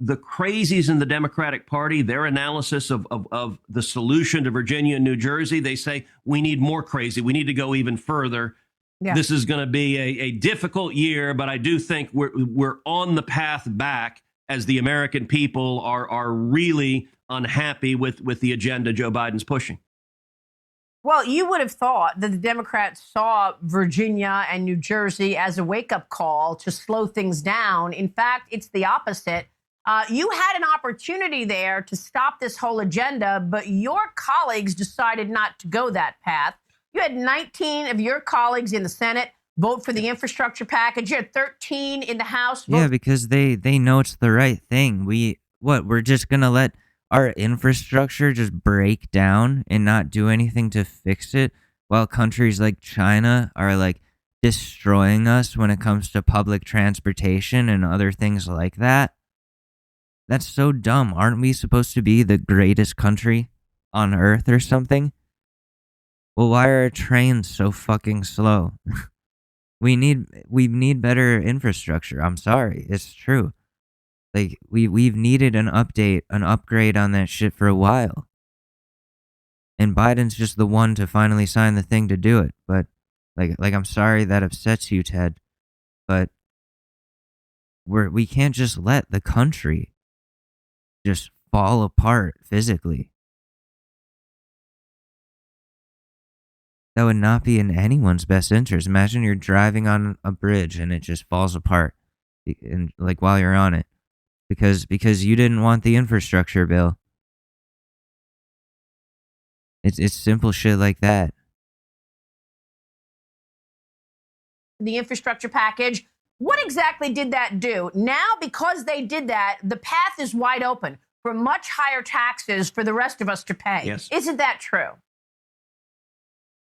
the crazies in the Democratic Party, their analysis of the solution to Virginia and New Jersey, they say, we need more crazy. We need to go even further. Yeah. This is going to be a difficult year, but I do think we're on the path back, as the American people are really unhappy with the agenda Joe Biden's pushing. Well, you would have thought that the Democrats saw Virginia and New Jersey as a wake-up call to slow things down. In fact, it's the opposite. You had an opportunity there to stop this whole agenda, but your colleagues decided not to go that path. You had 19 of your colleagues in the Senate vote for the infrastructure package. You had 13 in the House. Yeah, because they know it's the right thing. We're just going to let our infrastructure just break down and not do anything to fix it, while countries like China are like destroying us when it comes to public transportation and other things like that. That's so dumb. Aren't we supposed to be the greatest country on earth or something? Well, why are our trains so fucking slow? We need better infrastructure. I'm sorry. It's true. Like, we've needed an upgrade on that shit for a while. And Biden's just the one to finally sign the thing to do it. But like I'm sorry that upsets you, Ted, but we can't just let the country just fall apart physically. That would not be in anyone's best interest. Imagine you're driving on a bridge and it just falls apart, and like while you're on it, because you didn't want the infrastructure bill. It's simple shit like that. The infrastructure package. What exactly did that do? Now, because they did that, the path is wide open for much higher taxes for the rest of us to pay. Yes. Isn't that true?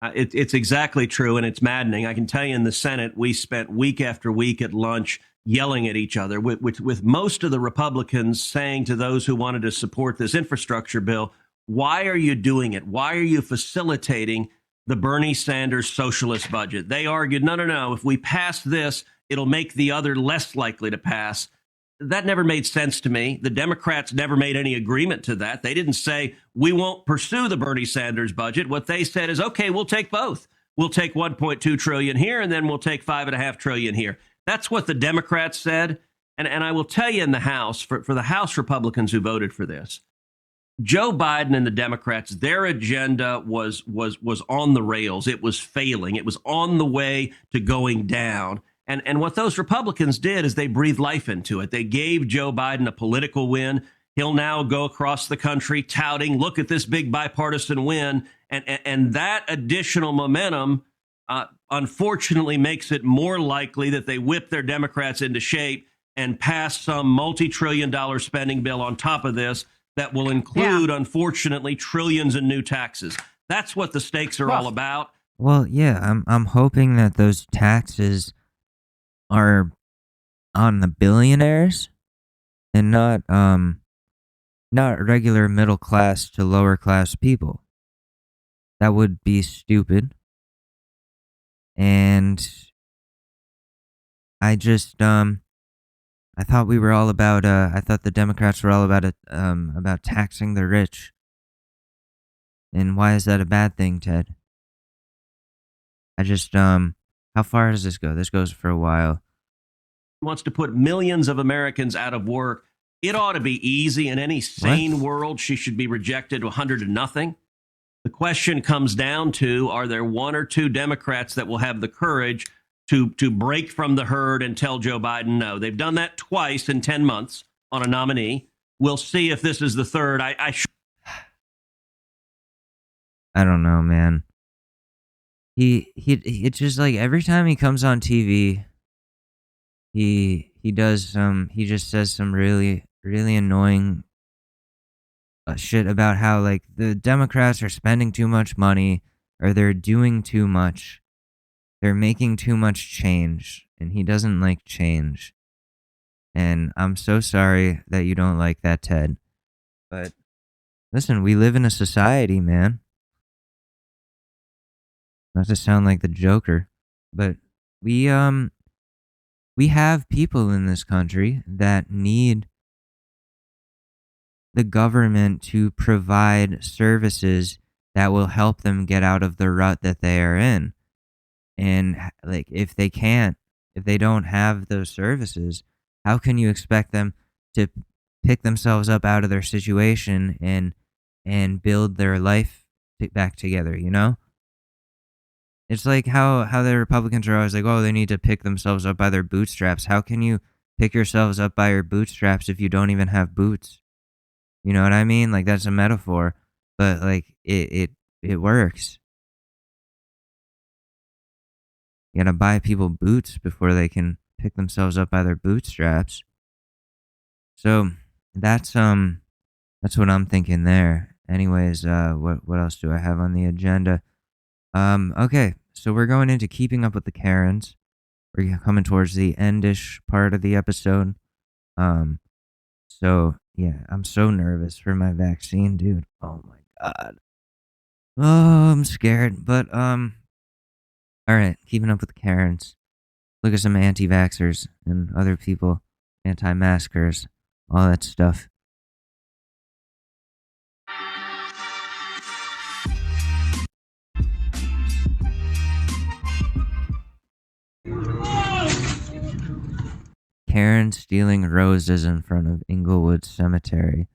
It's exactly true, and it's maddening. I can tell you in the Senate, we spent week after week at lunch yelling at each other, with most of the Republicans saying to those who wanted to support this infrastructure bill, why are you doing it? Why are you facilitating the Bernie Sanders socialist budget? They argued, no. If we pass this, it'll make the other less likely to pass. that never made sense to me. The Democrats never made any agreement to that. They didn't say, we won't pursue the Bernie Sanders budget. What they said is, okay, we'll take both. We'll take 1.2 trillion here, and then we'll take 5.5 trillion here. That's what the Democrats said. And I will tell you in the House, for the House Republicans who voted for this, Joe Biden and the Democrats, their agenda was on the rails. It was failing. It was on the way to going down. And what those Republicans did is they breathed life into it. They gave Joe Biden a political win. He'll now go across the country touting, look at this big bipartisan win. And that additional momentum, unfortunately, makes it more likely that they whip their Democrats into shape and pass some multi-trillion-dollar spending bill on top of this that will include, unfortunately, trillions in new taxes. That's what the stakes are all about. Well, yeah, I'm hoping that those taxes are on the billionaires and not regular middle class to lower class people. That would be stupid. And I just I thought we were all about I thought the Democrats were all about taxing the rich. And why is that a bad thing, Ted? I just how far does this go? This goes for a while. Wants to put millions of Americans out of work. It ought to be easy. In any sane world, she should be rejected 100-0. The question comes down to, are there one or two Democrats that will have the courage to break from the herd and tell Joe Biden no? They've done that twice in 10 months on a nominee. We'll see if this is the third. I don't know, man. It's just like every time he comes on TV, he just says some really annoying shit about how like the Democrats are spending too much money or they're doing too much. They're making too much change, and he doesn't like change. And I'm so sorry that you don't like that, Ted. But listen, we live in a society, man. Not to sound like the Joker, but we have people in this country that need the government to provide services that will help them get out of the rut that they are in. And like if they don't have those services, how can you expect them to pick themselves up out of their situation and build their life back together, you know? It's like how the Republicans are always like, oh, they need to pick themselves up by their bootstraps. How can you pick yourselves up by your bootstraps if you don't even have boots? You know what I mean? Like, that's a metaphor, but like it works. You gotta buy people boots before they can pick themselves up by their bootstraps. So that's what I'm thinking there. Anyways, what else do I have on the agenda? Okay, so we're going into keeping up with the Karens. We're coming towards the endish part of the episode. So yeah, I'm so nervous for my vaccine, dude. Oh my god. Oh, I'm scared. But all right, keeping up with the Karens. Look at some anti-vaxxers and other people, anti-maskers, all that stuff. Karen stealing roses in front of Inglewood Cemetery.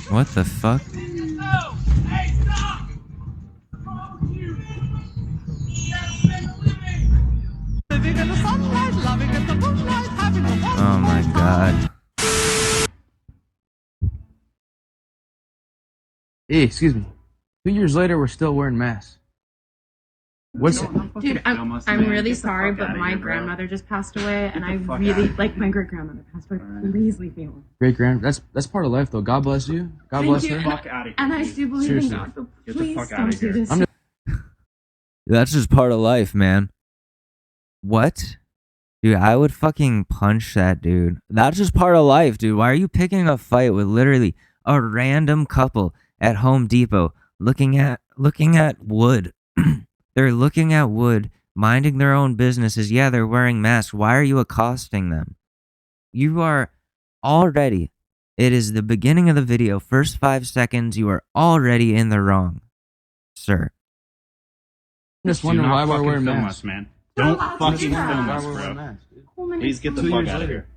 What the fuck? Oh my god. Hey, excuse me. 2 years later, we're still wearing masks. What's it? Dude, I'm really sorry, but my grandmother just passed away, and I really like my great grandmother passed away. Please leave me alone. Great grand. That's part of life, though. God bless you. God bless her. And I do believe in God, but please don't do this. That's just part of life, man. What? Dude, I would fucking punch that dude. That's just part of life, dude. Why are you picking a fight with literally a random couple at Home Depot looking at wood? They're looking at wood minding their own businesses. Yeah, they're wearing masks. Why are you accosting them? You are already, it is the beginning of the video, first 5 seconds, you are already in the wrong, sir. I'm just wondering why we're wearing masks. Us, man. Don't fucking film us, bro. Please get the fuck out of here.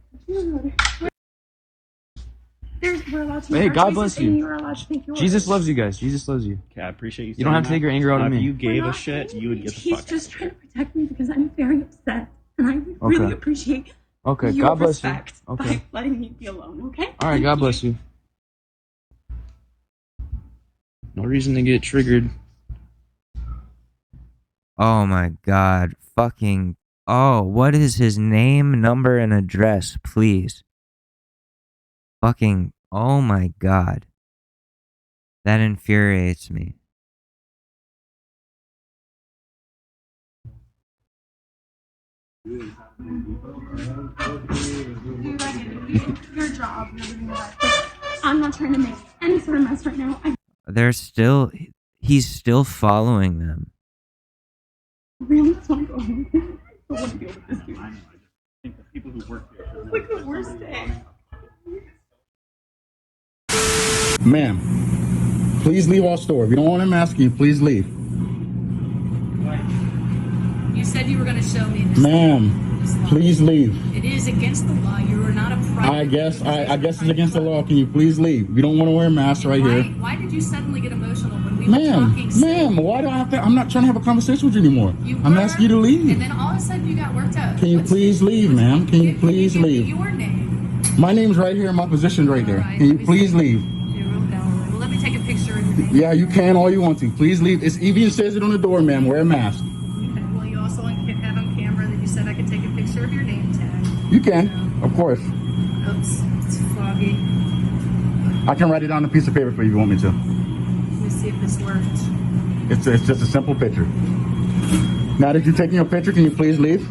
We're allowed to Hey, God bless you. You're allowed to think yours. Jesus loves you guys. Jesus loves you. Okay, I appreciate you. You don't have to take your anger out on me. If you gave a shit, you would get the fuck out. He's just trying to protect me because I'm very upset, and I would really appreciate Okay, your God bless you. respect Okay. by letting me be alone. Okay. All right, God bless you. No reason to get triggered. Oh my God, fucking, oh, what is his name, number, and address, please? Fucking, oh my God. That infuriates me. Your job. I'm not trying to make any sort of mess right now. He's still following them. Really just want to go home. I don't want to deal with this dude. I think the people who work here. It's like the worst day. Ma'am, please leave our store. If you don't want him asking you, please leave. You said you were going to show me this. Ma'am, please leave. It is against the law. You are not a private. I guess it's against the law. Can you please leave? You don't want to wear a mask right here. Why did you suddenly get emotional when we were talking? Ma'am, why do I have to? I'm not trying to have a conversation with you anymore. I'm asking you to leave. And then all of a sudden you got worked up. Can you please leave, ma'am? Can you please leave? Your name. My name's right here. My position's right there. Can you please leave? Well, let me take a picture of your name. Yeah, you can all you want to. Please leave. It even says it on the door, ma'am. Wear a mask. Okay. Well, you also have on camera that you said I could take a picture of your name tag. You can, of course. Oops, it's foggy. I can write it on a piece of paper for you if you want me to. Let me see if this worked. It's just a simple picture. Now that you're taking your picture, can you please leave?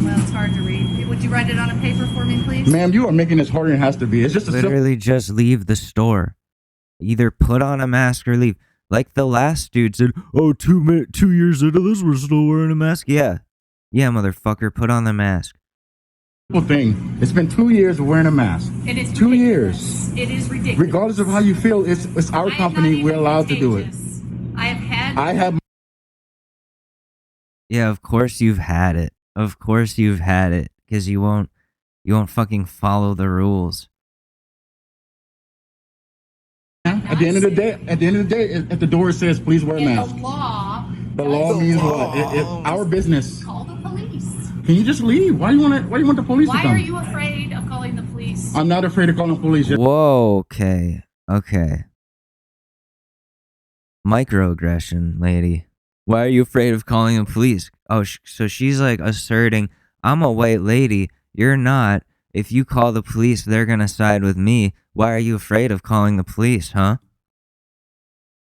Well, it's hard to read. Would you write it on a paper for me, please? Ma'am, you are making this harder than it has to be. It's just a literally just leave the store. Either put on a mask or leave. Like the last dude said, oh, 2 years into this, we're still wearing a mask. Yeah, motherfucker, put on the mask. Thing. It's been 2 years of wearing a mask. It is 2 ridiculous. years. It is ridiculous. Regardless of how you feel, it's our company. We're allowed to do it. I have. Yeah, of course you've had it. Of course you've had it, because you won't fucking follow the rules. At the end of the day, at the door it says, please wear a mask. The law means what? Our business. Call the police. Can you just leave? Why do you want the police to come? Why are you afraid of calling the police? I'm not afraid of calling the police. Whoa, okay. Microaggression, lady. Why are you afraid of calling the police? Oh, so she's like asserting, I'm a white lady, you're not. If you call the police, they're gonna side with me. Why are you afraid of calling the police, huh?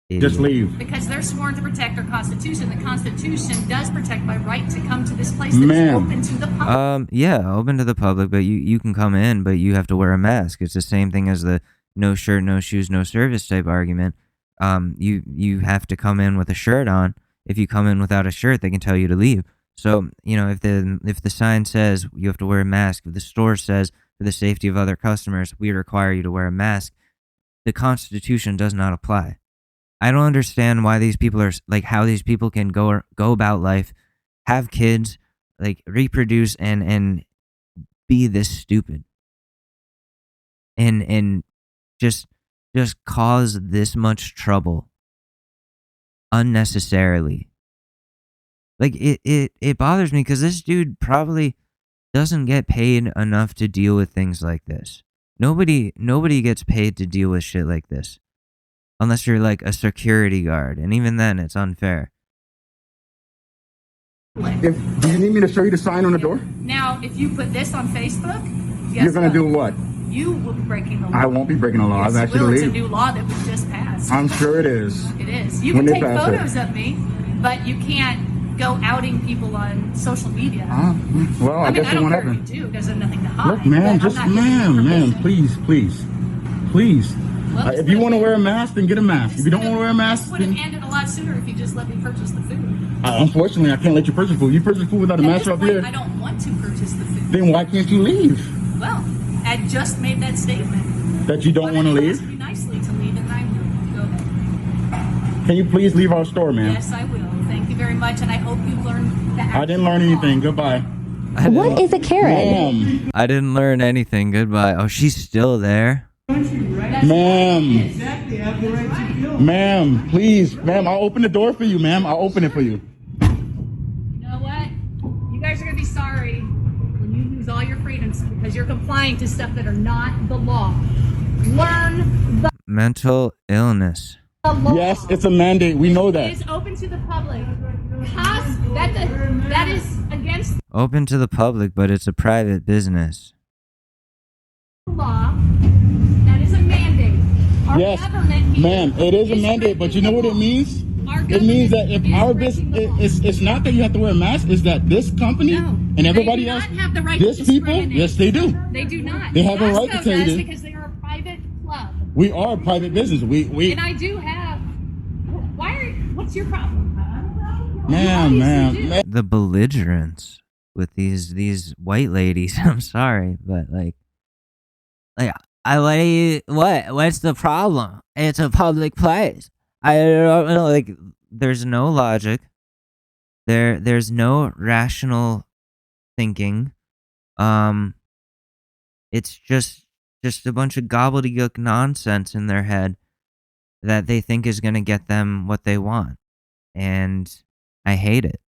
Idiot. Just leave. Because they're sworn to protect our Constitution. The Constitution does protect my right to come to this place that is open to the public. Yeah, open to the public, but you can come in, but you have to wear a mask. It's the same thing as the no shirt, no shoes, no service type argument. You have to come in with a shirt on. If you come in without a shirt, they can tell you to leave. So, if the sign says you have to wear a mask, if the store says for the safety of other customers, we require you to wear a mask, the Constitution does not apply. I don't understand why these people are, like, how these people can go about life, have kids, like, reproduce and be this stupid. And just cause this much trouble unnecessarily. Like, it bothers me because this dude probably doesn't get paid enough to deal with things like this. Nobody gets paid to deal with shit like this. Unless you're like a security guard, and even then it's unfair. Do you need me to show you the sign on the door? Now, if you put this on Facebook, you're going to do what? You will be breaking the law. I won't be breaking the law. Yes, I've asked you to It's a leave. new law that we just passed. I'm sure it is. It is. You When can they take pass it. photos of me, but you can't go outing people on social media. Well, I guess I it don't won't care happen. if you do, because there's nothing to hide. Look, man, but just I'm not giving you ma'am, permission. please. If you want to wear a mask, then get a mask. If you don't want to wear a mask, This would have ended a lot sooner if you just let me purchase the food. Unfortunately, I can't let you purchase food. You purchase food without a mask up here. I don't want to purchase the food. Then why can't you leave? Well, I just made that statement. That you don't want to leave? Ask me nicely to leave, and I will. Go ahead. Can you please leave our store, ma'am? Yes, I will. Thank you very much, and I hope you learned that. I didn't learn anything. Goodbye. What is a Karen? I didn't learn anything. Goodbye. Oh, she's still there. Ma'am. Ma'am, please. Ma'am, I'll open the door for you, ma'am. I'll open it for you. You know what? You guys are going to be sorry when you lose all your freedoms because you're complying to stuff that are not the law. Learn the Mental illness. law. Yes, it's a mandate. We know that. It is open to the public. That is against Open to the public, but it's a private business. the law. That is a mandate. Our Yes, government ma'am, it is a mandate, but you know what it means? It means that if our business, it's not that you have to wear a mask, it's that this company and everybody else, have the right this to people, discriminate. yes, they do. They do not. They have a right to Costco tell you does this. because they are a private club. We are a private business. We And I do have. What's your problem? ma'am. The belligerence with these white ladies. I'm sorry, but what's the problem? It's a public place. I don't know. Like, there's no logic. There's no rational thinking. It's just a bunch of gobbledygook nonsense in their head that they think is going to get them what they want, and I hate it.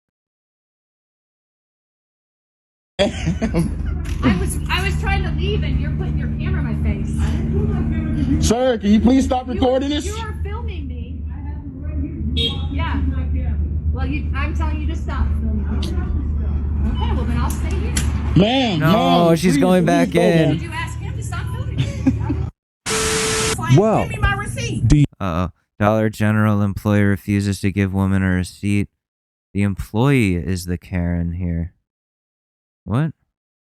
I was trying to leave and you're putting your camera in my face. Sir, can you please stop recording this? You are filming me. Yeah. Well, I'm telling you to stop filming me. Okay, well then I'll stay here. Ma'am, No, she's going back in. Did you ask him to stop filming me? Well, Give me my receipt. Uh-oh. Dollar General employee refuses to give woman a receipt. The employee is the Karen here. What?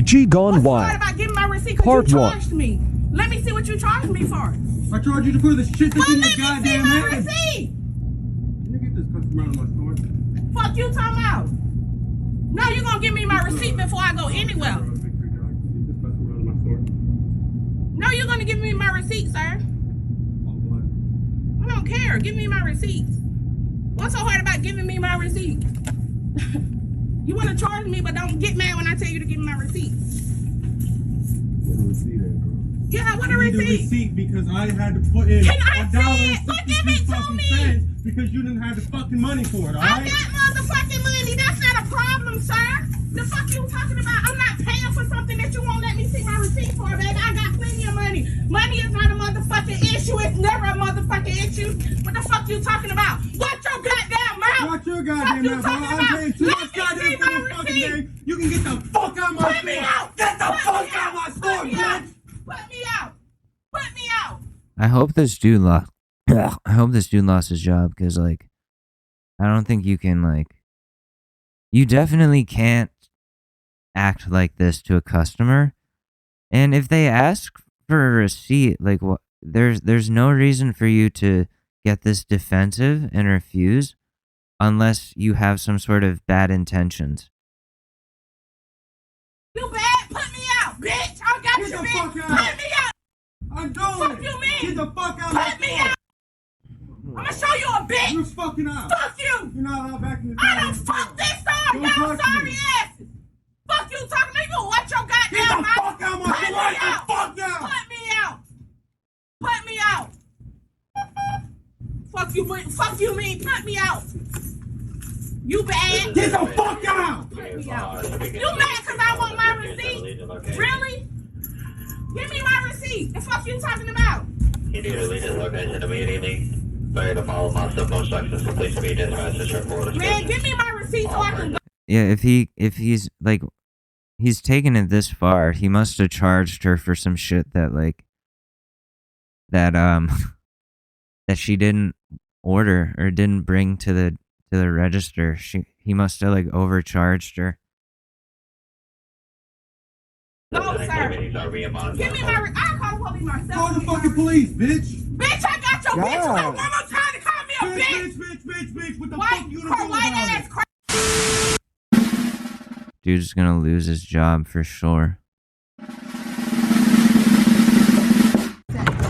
G gone wild. About giving my receipt because Part you one. charged me. Let me see what you charged me for. I charge you for the shit that's in your goddamn my head. receipt. Can you get this customer out of my store? Fuck you talking about. No, you're gonna give me my receipt before I go anywhere. No, you're gonna give me my receipt, sir. I don't care. Give me my receipt. What's so hard about giving me my receipt? You want to charge me, but don't get mad when I tell you to give me my receipt. What a receipt at, bro? Yeah, what a I need the receipt? receipt because I had to put in Can I see it? $1.62 Look, give it to fucking me. cents because you didn't have the fucking money for it, I alright? got motherfucking money. That's not a problem, sir. The fuck you talking about? I'm not paying for something that you won't let me see my receipt for, baby. I got plenty of money. Money is not a motherfucking issue. It's never a motherfucking issue. What the fuck you talking about? Watch your goddamn mouth. Watch your goddamn mouth, bro. I'm paying too much goddamn for this fucking day. You can get the fuck out my store. Put me out. Get the fuck out my store, bitch. Put me out. Put me out. I hope this dude lost his job, because, like, I don't think you can, like, you definitely can't act like this to a customer. And if they ask for a receipt, like, what, there's no reason for you to get this defensive and refuse unless you have some sort of bad intentions. You bad? Put me out, bitch. I got you, bitch. Put me out. I'm going. Fuck you, mean? Get the fuck out. Put me out. I'm gonna show you a bitch. You're fucking out. Fuck you. You're not allowed back in the I don't fuck this time. Don't Y'all touch sorry me. asses. Fuck you talking to me. You watch your goddamn Get the mouth. fuck out my Put store. me Right the out. fuck out. Put me out. Put me out. Fuck you, fuck you, mean. Put me out. You bad? Get the fuck out. Put me out. You mad because I want my receipt? Really? Give me my receipt. The fuck you talking about? You need to leave the location immediately. Failure to follow my no instructions, so please be dispatched to report. Man, give me my receipt so I can go. Yeah, if he's like, he's taken it this far, he must have charged her for some shit that, like, that that she didn't order or didn't bring to the register. He must have, like, overcharged her. No, sir. are reimbursed. Give me my. I'll call the police myself. Call the fucking police, bitch. Bitch, I got your bitch. One more time to call me a bitch. Bitch. What the White, fuck you gonna do white about ass it? crap. Dude's gonna lose his job for sure.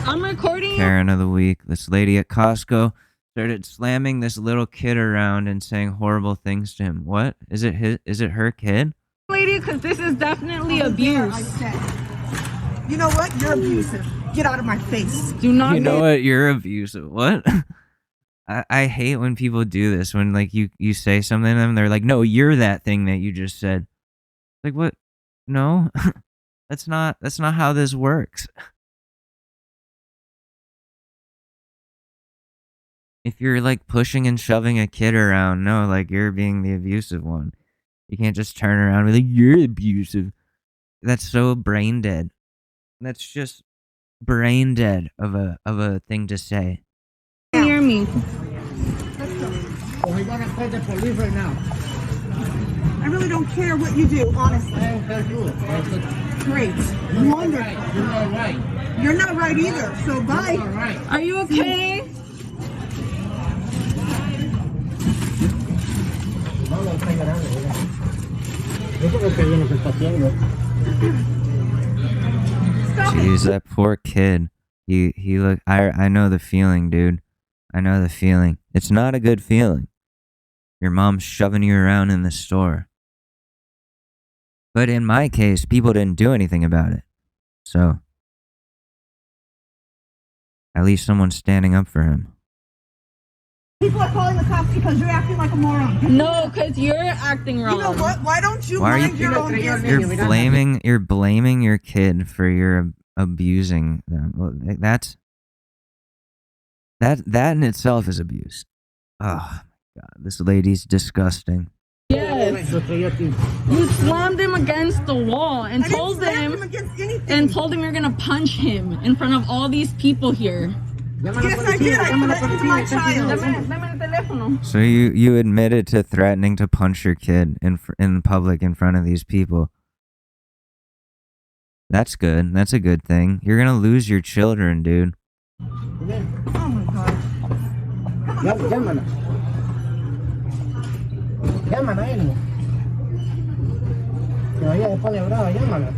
I'm recording. Karen of the week. This lady at Costco started slamming this little kid around and saying horrible things to him. What? Is it her kid? Lady, because this is definitely abuse. You know what? You're abusive. Get out of my face. Do not. You know what? You're abusive. What? I hate when people do this. When like you say something to them, they're like, "No, you're that thing that you just said." Like what? No, that's not how this works. If you're like pushing and shoving a kid around, no, like you're being the abusive one. You can't just turn around and be like, "You're abusive." That's so brain dead. That's just brain dead of a thing to say. Hear me. Oh, we gotta call the police right now. I really don't care what you do, honestly. I don't care you. Great. Wonderful. You're not right. You're not right either, so bye. You're not right. Are you okay? Jeez, that poor kid. He look. I know the feeling, dude. I know the feeling. It's not a good feeling. Your mom's shoving you around in the store. But in my case, people didn't do anything about it. So, at least someone's standing up for him. People are calling the cops because you're acting like a moron. No, because you're acting wrong. You know what? Why don't you Why are mind you? your own business? You're blaming your kid for your abusing them. Well, that in itself is abuse. Oh my god, this lady's disgusting. Yes. You slammed him against the wall and told him you're gonna punch him in front of all these people here. Yes, I did. I threatened my child. So you admitted to threatening to punch your kid in public in front of these people. That's good. That's a good thing. You're gonna lose your children, dude. Oh my god. Llámala. Llámala, Eno. Que vaya de pone brava, llámala.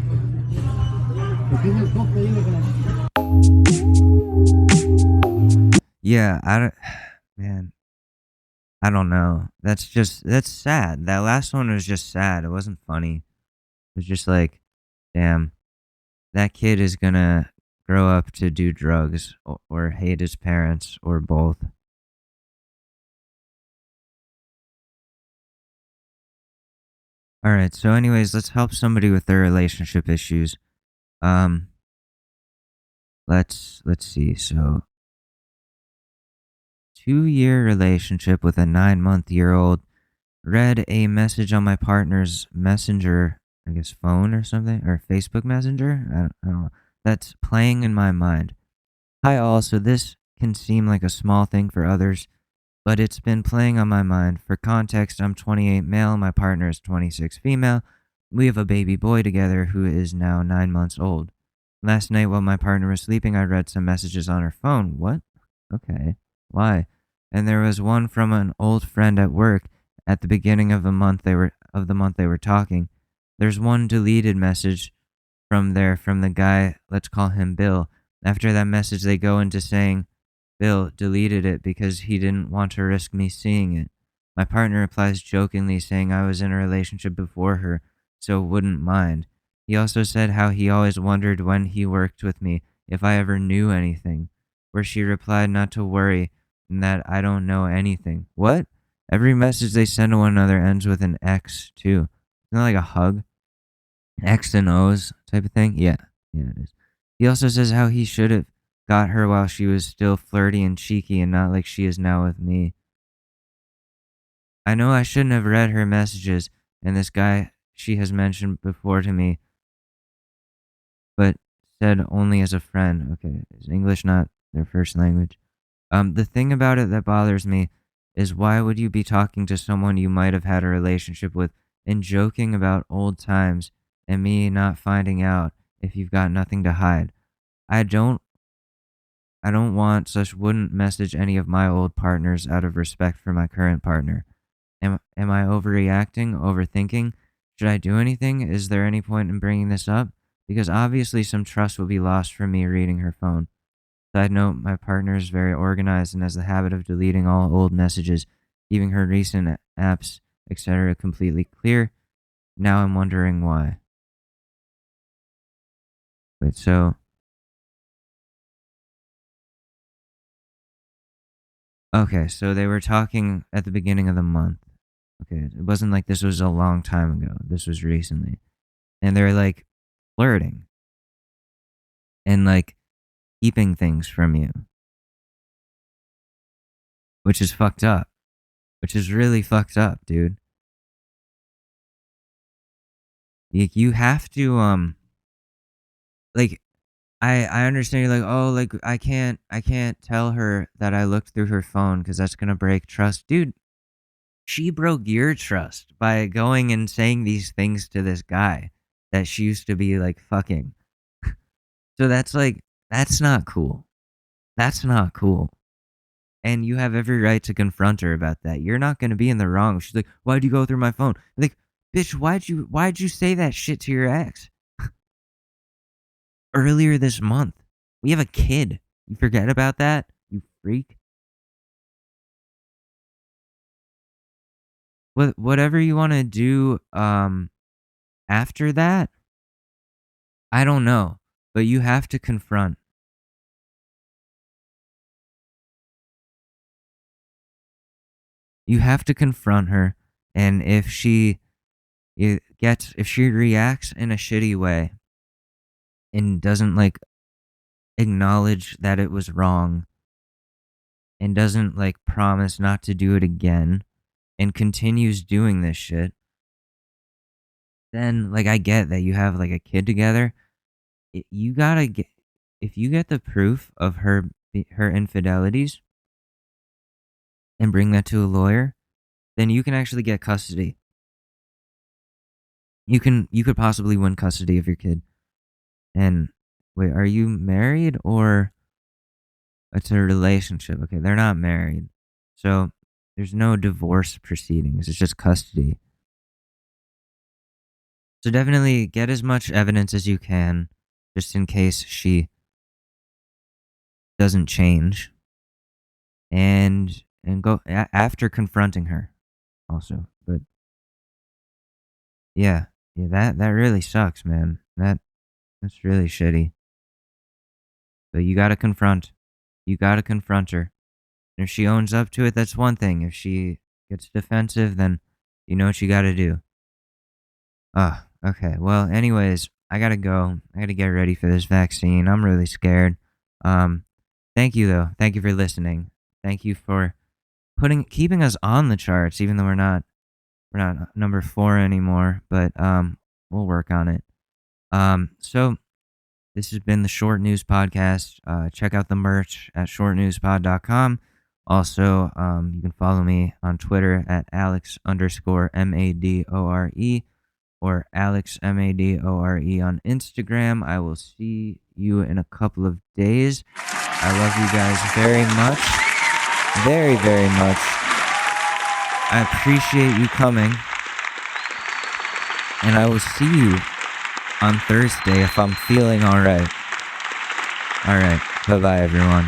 Yeah, I don't know. That's sad. That last one was just sad. It wasn't funny. It was just like, damn, that kid is gonna grow up to do drugs or hate his parents or both. All right. So, anyways, let's help somebody with their relationship issues. Let's see. So, 2-year relationship with a 9-month-old. Read a message on my partner's messenger, I guess phone or something, or Facebook Messenger. I don't know. That's playing in my mind. Hi all. So this can seem like a small thing for others, but it's been playing on my mind. For context, I'm 28 male, my partner is 26 female. We have a baby boy together who is now 9 months old. Last night while my partner was sleeping, I read some messages on her phone. What? Okay. Why? And there was one from an old friend at work at the beginning of the month they were talking. There's one deleted message from the guy, let's call him Bill. After that message, they go into saying, Bill deleted it because he didn't want to risk me seeing it. My partner replies jokingly saying I was in a relationship before her, so wouldn't mind. He also said how he always wondered when he worked with me if I ever knew anything, where she replied not to worry and that I don't know anything. What? Every message they send to one another ends with an X, too. Isn't that like a hug? X and O's type of thing? Yeah, it is. He also says how he should have got her while she was still flirty and cheeky and not like she is now with me. I know I shouldn't have read her messages, and this guy she has mentioned before to me, but said only as a friend. Okay, is English not their first language? The thing about it that bothers me is why would you be talking to someone you might have had a relationship with and joking about old times and me not finding out if you've got nothing to hide. I don't want wouldn't message any of my old partners out of respect for my current partner. Am I overreacting, overthinking? Should I do anything? Is there any point in bringing this up? Because obviously some trust will be lost from me reading her phone. Side note, my partner is very organized and has the habit of deleting all old messages, keeping her recent apps, etc. completely clear. Now I'm wondering why. Wait, so... Okay, so they were talking at the beginning of the month. Okay, it wasn't like this was a long time ago. This was recently. And they're like flirting. And like keeping things from you. Which is fucked up. Which is really fucked up, dude. You have to, like, I understand you're like, oh, like, I can't tell her that I looked through her phone because that's gonna break trust. Dude, she broke your trust by going and saying these things to this guy that she used to be, like, fucking. So that's, like, that's not cool. That's not cool. And you have every right to confront her about that. You're not gonna be in the wrong. She's like, why'd you go through my phone? Like, bitch, why'd you say that shit to your ex? Earlier this month. We have a kid. You forget about that? You freak. Whatever you want to do after that, I don't know. But you have to confront. You have to confront her. And if she reacts in a shitty way and doesn't like acknowledge that it was wrong and doesn't like promise not to do it again and continues doing this shit, then like I get that you have like a kid together. You gotta get, if you get the proof of her infidelities and bring that to a lawyer, then you can actually get custody. You could possibly win custody of your kid. And wait, are you married or it's a relationship? Okay, they're not married. So there's no divorce proceedings. It's just custody. So definitely get as much evidence as you can just in case she doesn't change. And go after confronting her also. But yeah, that really sucks, man. That's really shitty. But you gotta confront. You gotta confront her. And if she owns up to it, that's one thing. If she gets defensive, then you know what you gotta do. Okay. Well, anyways, I gotta go. I gotta get ready for this vaccine. I'm really scared. Thank you though. Thank you for listening. Thank you for keeping us on the charts, even though we're not number 4 anymore. But we'll work on it. So this has been the Short News Podcast. Check out the merch at shortnewspod.com. Also, you can follow me on Twitter at Alex_Madore or AlexMadore on Instagram. I will see you in a couple of days. I love you guys very much. Very, very much. I appreciate you coming. And I will see you on Thursday if I'm feeling alright. Alright. Bye-bye, everyone.